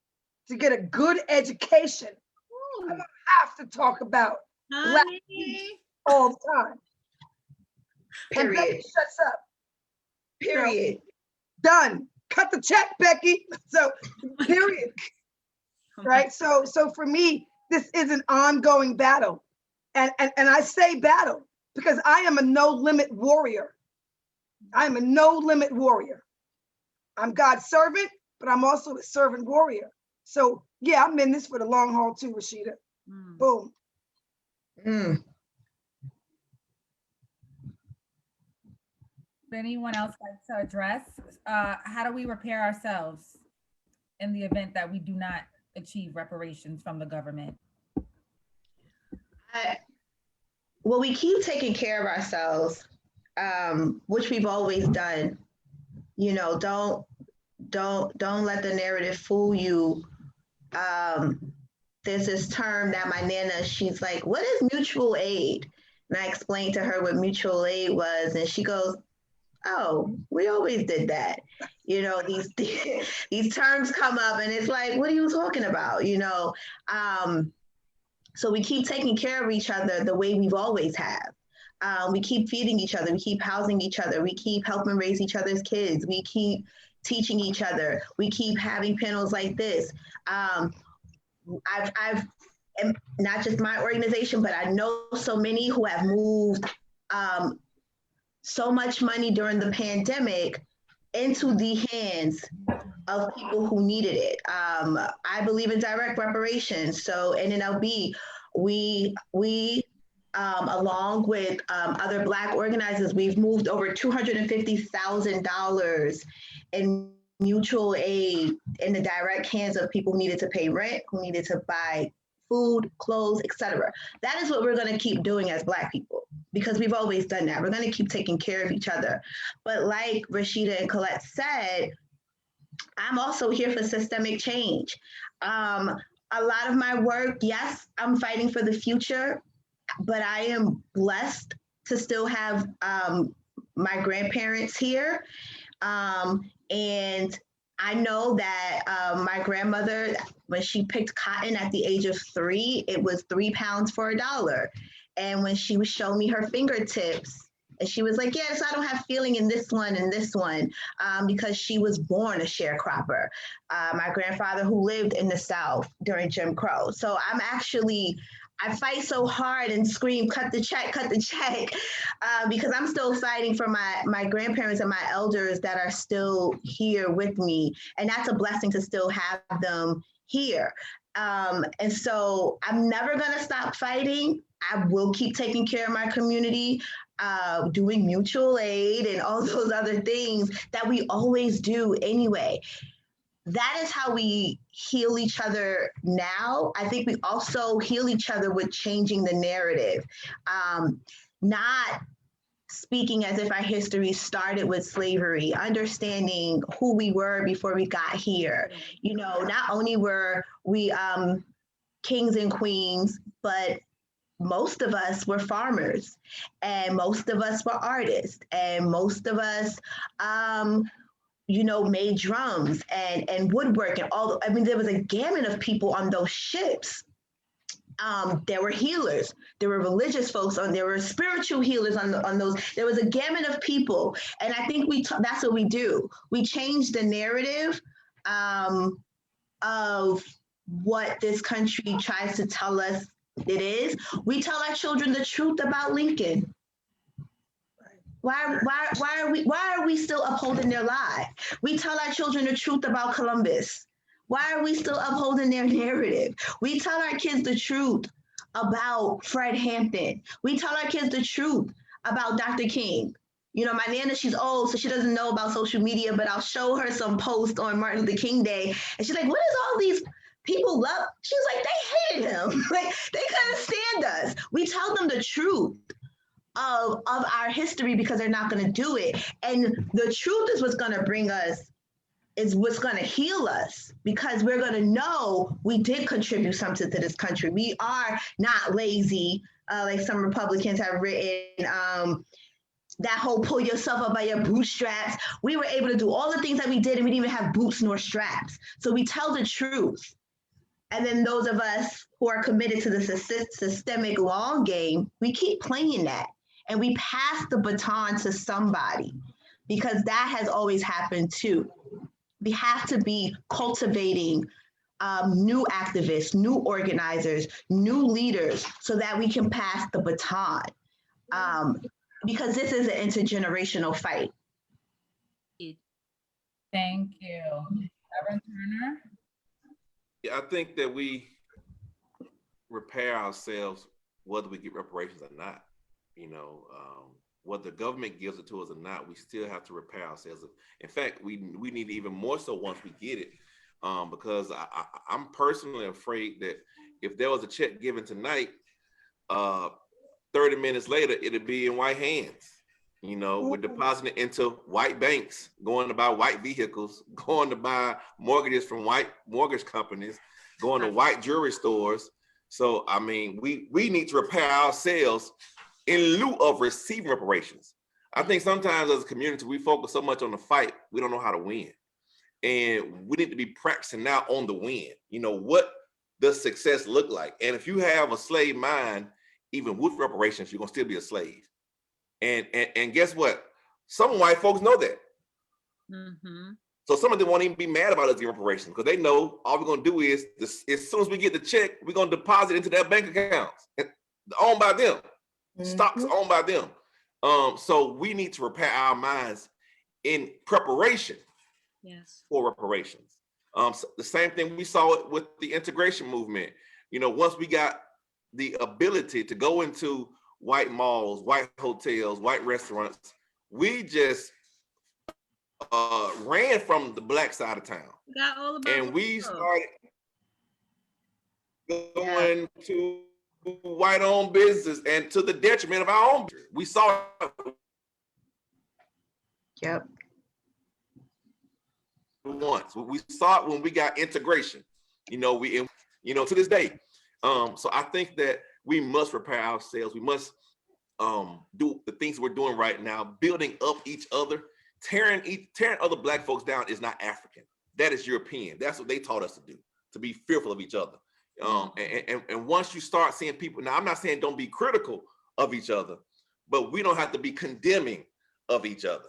[SPEAKER 13] to get a good education, I don't have to talk about Black youth all the time.
[SPEAKER 10] Period.
[SPEAKER 13] And Becky shuts up.
[SPEAKER 10] Period.
[SPEAKER 13] You know, done. Cut the check, Becky. So, period. Right? So for me, this is an ongoing battle. And I say battle because I am a no limit warrior. I'm a no limit warrior. I'm God's servant, but I'm also a servant warrior. So yeah, I'm in this for the long haul too, Rashida. Boom.
[SPEAKER 1] Would anyone else like to address how do we repair ourselves in the event that we do not achieve reparations from the government?
[SPEAKER 10] Well, we keep taking care of ourselves, which we've always done. You know, don't let the narrative fool you. There's this term that my Nana, she's like, what is mutual aid? And I explained to her what mutual aid was, and she goes, oh, we always did that. You know, these terms come up and it's like, what are you talking about? You know, so we keep taking care of each other the way we've always have. We keep feeding each other. We keep housing each other. We keep helping raise each other's kids. We keep teaching each other. We keep having panels like this. I've not just my organization, but I know so many who have moved so much money during the pandemic into the hands of people who needed it. I believe in direct reparations. So NNLB, we along with other Black organizers, we've moved over $250,000 in mutual aid in the direct hands of people who needed to pay rent, who needed to buy food, clothes, etc. That is what we're going to keep doing as Black people, because we've always done that. We're going to keep taking care of each other. But like Rashida and Colette said, I'm also here for systemic change. A lot of my work, yes, I'm fighting for the future, but I am blessed to still have my grandparents here. And I know that my grandmother, when she picked cotton at the age of 3, it was 3 pounds for $1. And when she would show me her fingertips, And she was like, yes, I don't have feeling in this one and this one, because she was born a sharecropper. My grandfather who lived in the South during Jim Crow. So I fight so hard and scream, cut the check, because I'm still fighting for my grandparents and my elders that are still here with me. And that's a blessing to still have them here. And so I'm never gonna stop fighting. I will keep taking care of my community, doing mutual aid and all those other things that we always do anyway. That is how we heal each other now. I think we also heal each other with changing the narrative, not speaking as if our history started with slavery, understanding who we were before we got here. You know, not only were we kings and queens, but most of us were farmers, and most of us were artists, and most of us made drums and woodwork and all. I mean, there was a gamut of people on those ships. There were healers, there were religious folks there were spiritual healers on those. There was a gamut of people, and I think that's what we do. We change the narrative of what this country tries to tell us it is. We tell our children the truth about Lincoln. Why are we still upholding their lie? We tell our children the truth about Columbus. Why are we still upholding their narrative? We tell our kids the truth about Fred Hampton. We tell our kids the truth about Dr. King. You know, my Nana, she's old, so she doesn't know about social media, but I'll show her some posts on Martin Luther King Day. And she's like, what is all these people love? She's like, they hated him. Like, they couldn't stand us. We tell them the truth of our history because they're not going to do it. And the truth is what's going to bring us, is what's going to heal us, because we're going to know we did contribute something to this country. We are not lazy, like some Republicans have written. That whole pull yourself up by your bootstraps. We were able to do all the things that we did, and we didn't even have boots nor straps. So we tell the truth. And then those of us who are committed to the systemic long game, we keep playing that. And we pass the baton to somebody, because that has always happened too. We have to be cultivating new activists, new organizers, new leaders, so that we can pass the baton. Because this is an intergenerational fight.
[SPEAKER 1] Thank you. Reverend Turner?
[SPEAKER 14] Yeah, I think that we repair ourselves whether we get reparations or not. You know, whether the government gives it to us or not, we still have to repair ourselves. In fact, we need even more so once we get it, because I'm personally afraid that if there was a check given tonight, 30 minutes later, it'll be in white hands. You know, we're depositing into white banks, going to buy white vehicles, going to buy mortgages from white mortgage companies, going to white jewelry stores. So, I mean, we need to repair ourselves in lieu of receiving reparations. I think sometimes as a community, we focus so much on the fight, we don't know how to win. And we need to be practicing now on the win. You know, what does success look like? And if you have a slave mind, even with reparations, you're gonna still be a slave. And guess what? Some white folks know that. Mm-hmm. So some of them won't even be mad about us getting reparations, because they know all we're gonna do is, as soon as we get the check, we're gonna deposit into their bank accounts, owned by them. Stocks owned by them. So we need to repair our minds in preparation for reparations. So the same thing we saw it with the integration movement. You know, once we got the ability to go into white malls, white hotels, white restaurants, we just ran from the black side of town. And we started going to white-owned business, and to the detriment of our own. We saw it.
[SPEAKER 10] Yep.
[SPEAKER 14] Once we saw it when we got integration. You know, to this day. So I think that we must repair ourselves. We must do the things we're doing right now, building up each other. Tearing other Black folks down is not African. That is European. That's what they taught us to do, to be fearful of each other. And once you start seeing people, now I'm not saying don't be critical of each other, but we don't have to be condemning of each other.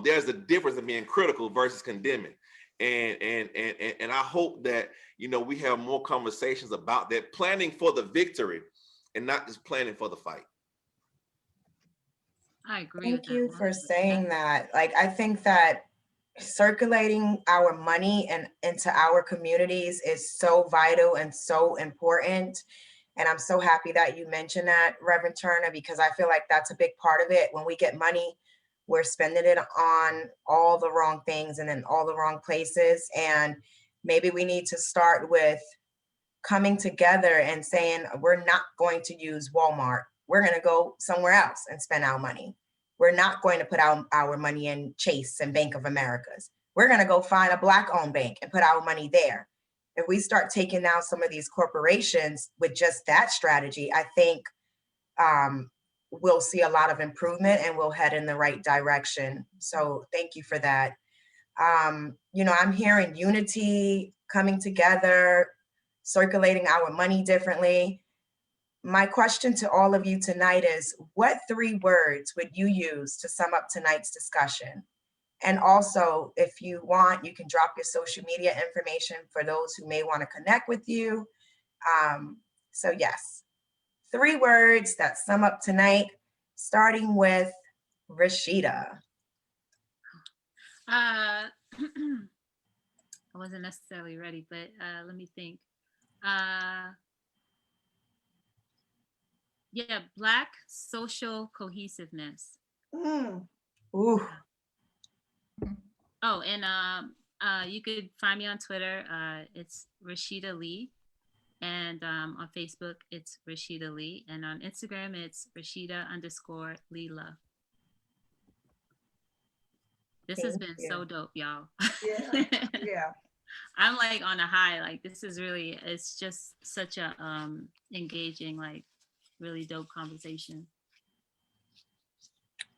[SPEAKER 14] There's a difference in being critical versus condemning. And I hope that, you know, we have more conversations about that, planning for the victory and not just planning for the fight.
[SPEAKER 11] I agree.
[SPEAKER 2] Thank you for saying that. Like, I think that circulating our money and into our communities is so vital and so important. And I'm so happy that you mentioned that, Reverend Turner, because I feel like that's a big part of it. When we get money, we're spending it on all the wrong things and in all the wrong places. And maybe we need to start with coming together and saying, we're not going to use Walmart. We're going to go somewhere else and spend our money. We're not going to put our money in Chase and Bank of America's. We're going to go find a Black-owned bank and put our money there. If we start taking down some of these corporations with just that strategy, I think we'll see a lot of improvement and we'll head in the right direction. So thank you for that. You know, I'm hearing unity, coming together, circulating our money differently. My question to all of you tonight is, what 3 words would you use to sum up tonight's discussion? And also, if you want, you can drop your social media information for those who may want to connect with you. So yes, 3 words that sum up tonight, starting with Rashida.
[SPEAKER 11] I wasn't necessarily ready, but let me think. Yeah, Black social cohesiveness.
[SPEAKER 2] Ooh.
[SPEAKER 11] Oh, and you could find me on Twitter. It's Rashida Lee. And on Facebook, it's Rashida Lee. And on Instagram, it's Rashida_Leela. This has been so dope, y'all.
[SPEAKER 13] Yeah, yeah.
[SPEAKER 11] I'm like on a high. Like, this is really, it's just such a engaging, like, really dope conversation.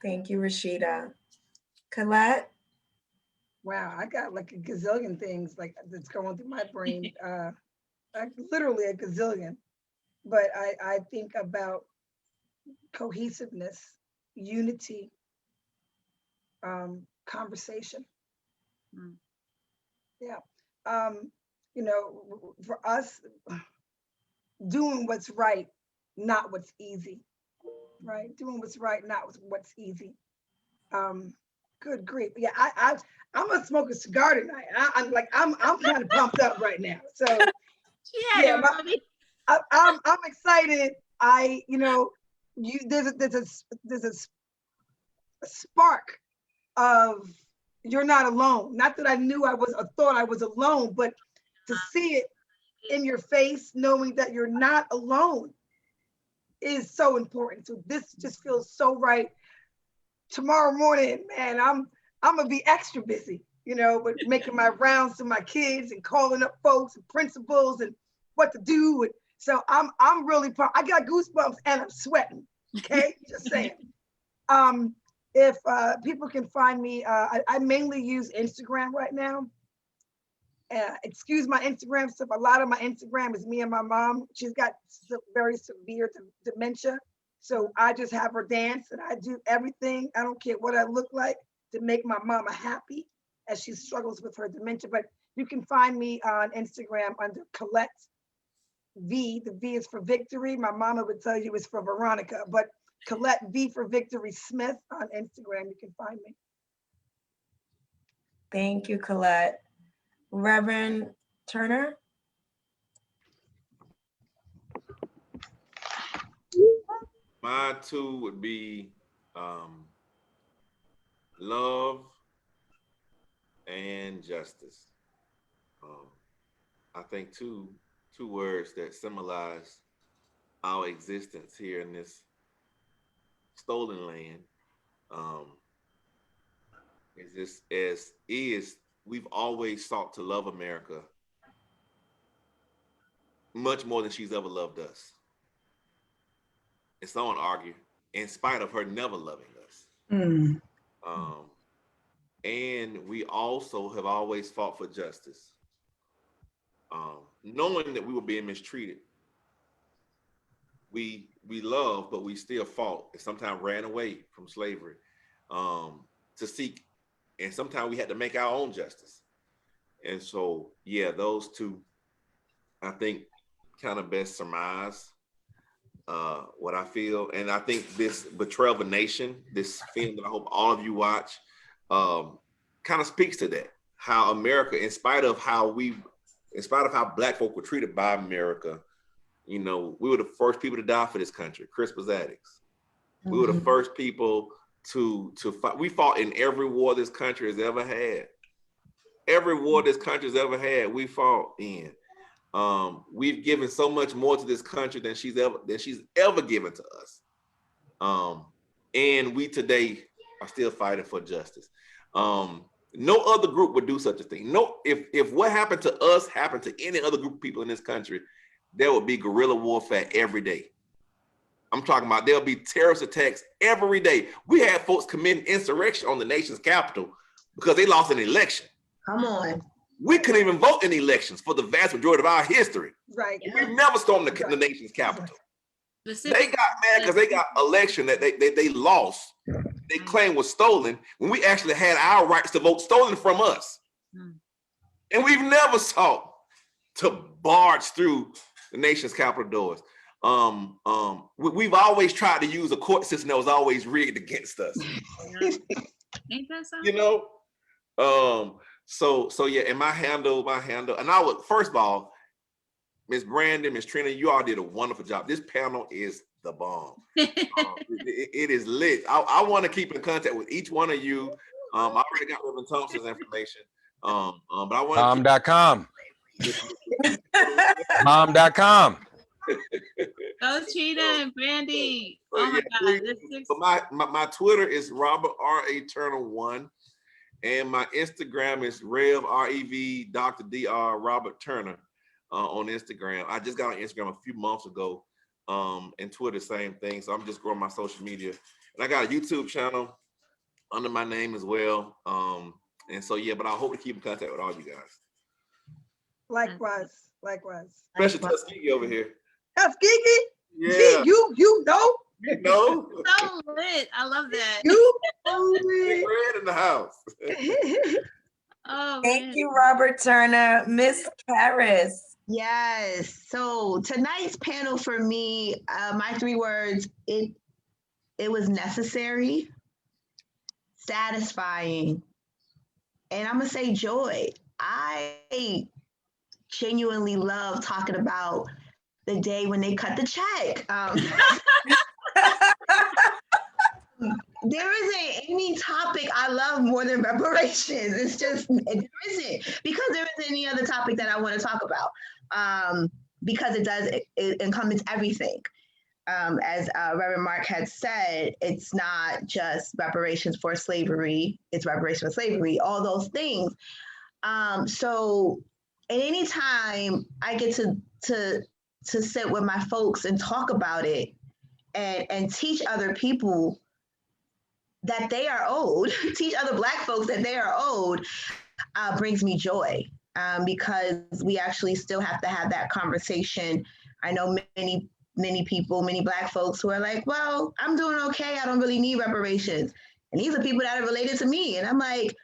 [SPEAKER 2] Thank you, Rashida. Colette?
[SPEAKER 13] Wow, I got like a gazillion things like that's going through my brain. Like literally a gazillion. But I think about cohesiveness, unity, conversation. Yeah. You know, for us, doing what's right, not what's easy, right? Doing what's right, not what's easy. Good grief. Yeah, I'm gonna smoke a cigar tonight. I'm kind of pumped up right now. So yeah, I'm excited. There's a spark of you're not alone. Not that I knew I was or thought I was alone, but to see it in your face, knowing that you're not alone is so important. So this just feels so right. Tomorrow morning, man, I'm gonna be extra busy, you know, but making my rounds to my kids and calling up folks and principals and what to do. And so I'm really proud. I got goosebumps and I'm sweating. Okay, just saying. If people can find me, I mainly use Instagram right now. Excuse my Instagram stuff. A lot of my Instagram is me and my mom. She's got very severe dementia. So I just have her dance and I do everything. I don't care what I look like to make my mama happy as she struggles with her dementia. But you can find me on Instagram under Colette V. The V is for victory. My mama would tell you it's for Veronica, but Colette V for Victory Smith on Instagram. You can find me.
[SPEAKER 2] Thank you, Colette. Reverend Turner?
[SPEAKER 14] My 2 would be love and justice. I think two words that symbolize our existence here in this stolen land. We've always sought to love America much more than she's ever loved us. And someone argue, in spite of her never loving us. And we also have always fought for justice, knowing that we were being mistreated. we love, but we still fought and sometimes ran away from slavery to seek, and sometimes we had to make our own justice. And so, yeah, those two, I think, kind of best surmise what I feel. And I think this Betrayal of a Nation, this film that I hope all of you watch, kind of speaks to that. How America, in spite of how Black folk were treated by America, you know, we were the first people to die for this country, Crispus Attucks. We were the first people to fight. We fought in every war this country has ever had. Every war this country's ever had, we fought in. We've given so much more to this country than she's ever given to us. And we today are still fighting for justice. No other group would do such a thing. No, if what happened to us happened to any other group of people in this country, there would be guerrilla warfare every day. I'm talking about there'll be terrorist attacks every day. We had folks committing insurrection on the nation's capital because they lost an election.
[SPEAKER 10] Come on.
[SPEAKER 14] We couldn't even vote in elections for the vast majority of our history.
[SPEAKER 13] Right.
[SPEAKER 14] We've never stormed the nation's capital. They got mad because they got election that they lost. They claimed was stolen when we actually had our rights to vote stolen from us. And we've never sought to barge through the nation's capital doors. We've always tried to use a court system that was always rigged against us.
[SPEAKER 11] Ain't that something?
[SPEAKER 14] You know? So yeah, and my handle, and I would, first of all, Miss Brandon, Miss Trina, you all did a wonderful job. This panel is the bomb. It is lit. I want to keep in contact with each one of you. I already got Reverend Thompson's information. But I want
[SPEAKER 12] Mom.com. Mom.com.
[SPEAKER 11] Go Trina and Brandy. Oh my God.
[SPEAKER 14] But my Twitter is Robert R.A. Turner 1. And my Instagram is Rev R-E-V Dr. Dr. Robert Turner on Instagram. I just got on Instagram a few months ago, and Twitter, same thing. So I'm just growing my social media. And I got a YouTube channel under my name as well. And so, yeah, but I hope to keep in contact with all you guys.
[SPEAKER 13] Likewise.
[SPEAKER 14] Especially Tuskegee over here.
[SPEAKER 13] Tuskegee?
[SPEAKER 14] Yeah.
[SPEAKER 13] Gee, you know?
[SPEAKER 14] You know?
[SPEAKER 11] So lit. I love that.
[SPEAKER 13] You
[SPEAKER 14] Big Red in the house.
[SPEAKER 11] Oh,
[SPEAKER 2] Thank you, Robert Turner. Miss Paris.
[SPEAKER 10] Yes. So tonight's panel for me, my 3 words, it was necessary, satisfying, and I'm gonna say joy. I genuinely love talking about the day when they cut the check. There isn't any topic I love more than reparations. It's just, there isn't, because there isn't any other topic that I want to talk about, because it encompasses everything. As Reverend Mark had said, it's not just reparations for slavery, it's reparations for slavery, all those things. So at any time I get to sit with my folks and talk about it and teach other people that they are owed, teach other Black folks that they are owed, brings me joy, because we actually still have to have that conversation. I know many people, many Black folks who are like, well, I'm doing okay, I don't really need reparations. And these are people that are related to me. And I'm like,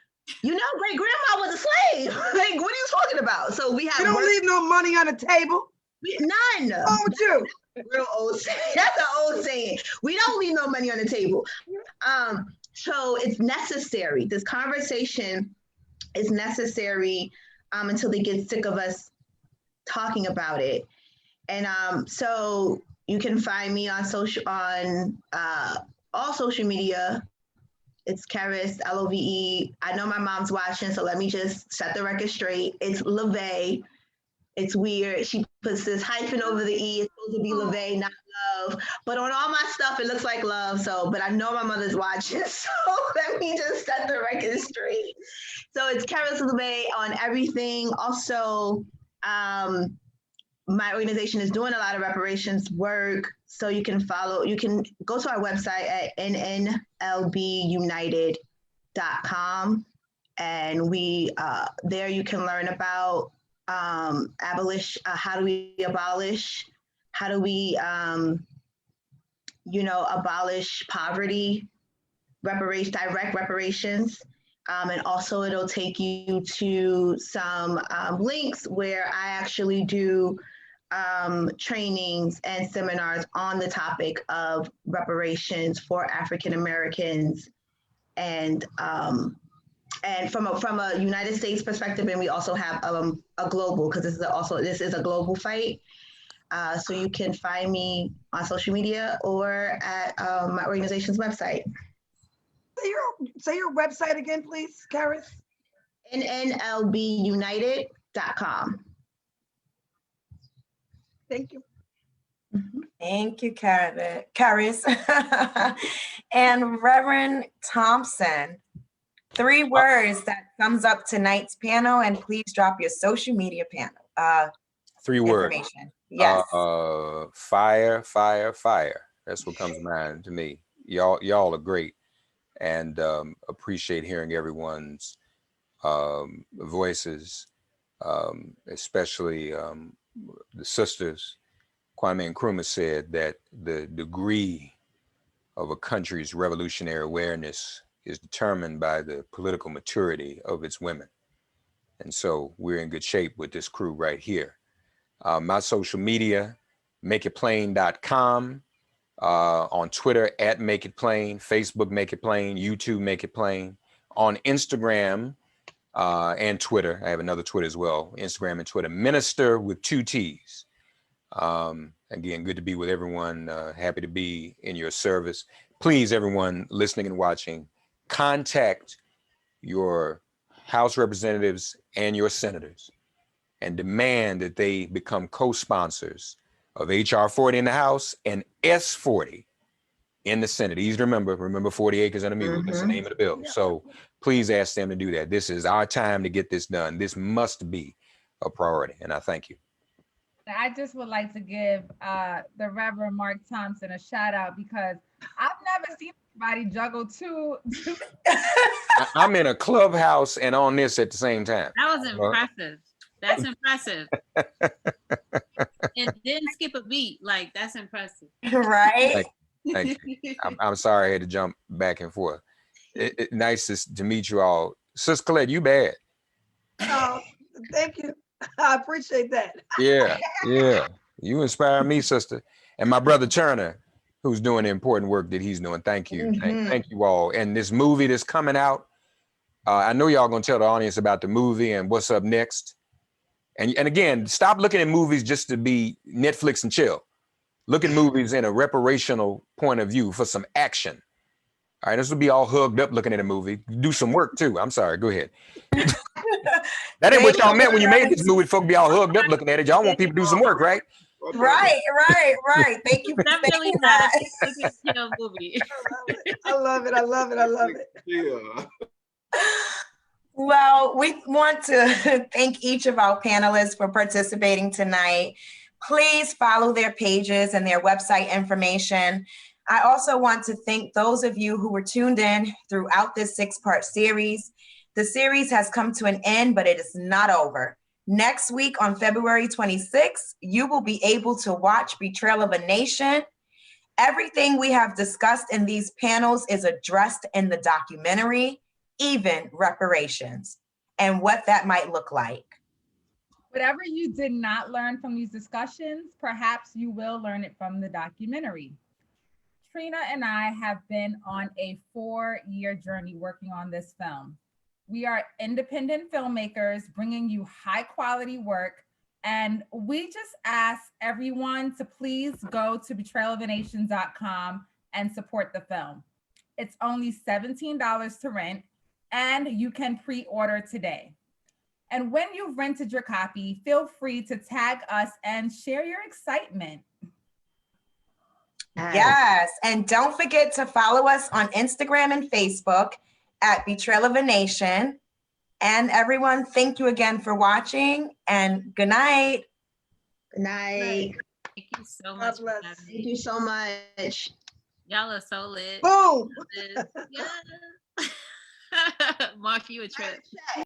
[SPEAKER 10] you know, great grandma was a slave. Like, what are you talking about? So we have—
[SPEAKER 13] You don't leave no money on the table.
[SPEAKER 10] None.
[SPEAKER 13] Oh, you.
[SPEAKER 10] Real old saying. That's an old saying. We don't leave no money on the table. So it's necessary. This conversation is necessary until they get sick of us talking about it. And so you can find me on all social media. It's Karis, Love. I know my mom's watching, so let me just set the record straight. It's LaVey. It's weird. She puts this hyphen over the E. It's supposed to be LaVey, not love. But on all my stuff, it looks like love. So, but I know my mother's watching. So let me just set the record straight. So it's Karis LaVey on everything. Also, my organization is doing a lot of reparations work. So you can go to our website at nnlbunited.com. And there you can learn about how do we abolish, how do we abolish poverty, direct reparations. And also it'll take you to some links where I actually do trainings and seminars on the topic of reparations for African Americans, and from a United States perspective, and we also have a global, because this is a global fight. So you can find me on social media or at my organization's website.
[SPEAKER 13] Say your website again, please, Karis.
[SPEAKER 10] nnlbunited.com.
[SPEAKER 13] Thank you.
[SPEAKER 2] Thank you, Karis. And Reverend Thompson, 3 words that sums up tonight's panel, and please drop your social media panel.
[SPEAKER 12] 3 words.
[SPEAKER 2] Information. Yes.
[SPEAKER 12] Fire, fire, fire. That's what comes to mind to me. Y'all are great, and appreciate hearing everyone's voices, especially the sisters. Kwame Nkrumah said that the degree of a country's revolutionary awareness is determined by the political maturity of its women. And so we're in good shape with this crew right here. My social media, makeitplain.com, on Twitter at Make It Plain, Facebook Make It Plain, YouTube Make It Plain, on Instagram and Twitter. I have another Twitter as well, Instagram and Twitter, Minister with 2 T's. Again, good to be with everyone. Happy to be in your service. Please, everyone listening and watching, contact your House representatives and your senators and demand that they become co-sponsors of HR 40 in the House and S40 in the Senate. Easy to remember 40 acres and a mule. That's the name of the bill. So please ask them to do that. This is our time to get this done. This must be a priority, and I thank you.
[SPEAKER 1] I just would like to give the Reverend Mark Thompson a shout out, because I've never seen anybody juggle two.
[SPEAKER 12] I'm in a clubhouse and on this at the same time.
[SPEAKER 11] That was impressive. That's impressive. And didn't skip a beat. Like, that's impressive.
[SPEAKER 2] Right?
[SPEAKER 12] Thank you. I'm sorry I had to jump back and forth. Nice to meet you all. Sis Colette, you bad.
[SPEAKER 13] Oh, thank you. I appreciate that.
[SPEAKER 12] Yeah. You inspire me, sister. And my brother Turner, who's doing the important work that he's doing. Thank you. Thank you all. And this movie that's coming out, I know y'all gonna tell the audience about the movie and what's up next. And again, stop looking at movies just to be Netflix and chill. Look at movies in a reparational point of view for some action. All right, this will be all hugged up looking at a movie. Do some work too. I'm sorry, go ahead. That ain't what y'all meant when you made this movie. Folk be all hugged up looking at it. Y'all want people to do some work, right?
[SPEAKER 2] Right. Thank you for
[SPEAKER 11] Definitely
[SPEAKER 2] saying
[SPEAKER 11] not
[SPEAKER 2] that.
[SPEAKER 11] a movie.
[SPEAKER 13] I love it.
[SPEAKER 14] Yeah.
[SPEAKER 2] Well, we want to thank each of our panelists for participating tonight. Please follow their pages and their website information. I also want to thank those of you who were tuned in throughout this 6-part series. The series has come to an end, but it is not over. Next week on February 26th, you will be able to watch Betrayal of a Nation. Everything we have discussed in these panels is addressed in the documentary, even reparations, and what that might look like.
[SPEAKER 1] Whatever you did not learn from these discussions, perhaps you will learn it from the documentary. Trina and I have been on a 4-year journey working on this film. We are independent filmmakers bringing you high quality work, and we just ask everyone to please go to betrayalofaNation.com and support the film. It's only $17 to rent, and you can pre-order today. And when you've rented your copy, feel free to tag us and share your excitement.
[SPEAKER 2] Yes, and don't forget to follow us on Instagram and Facebook at Betrayal of a Nation. And everyone, thank you again for watching, and good night.
[SPEAKER 10] Good night.
[SPEAKER 11] Thank you so much.
[SPEAKER 10] Thank you so much.
[SPEAKER 11] Y'all are so lit.
[SPEAKER 13] Boom.
[SPEAKER 11] Yeah. Mark, you a trip.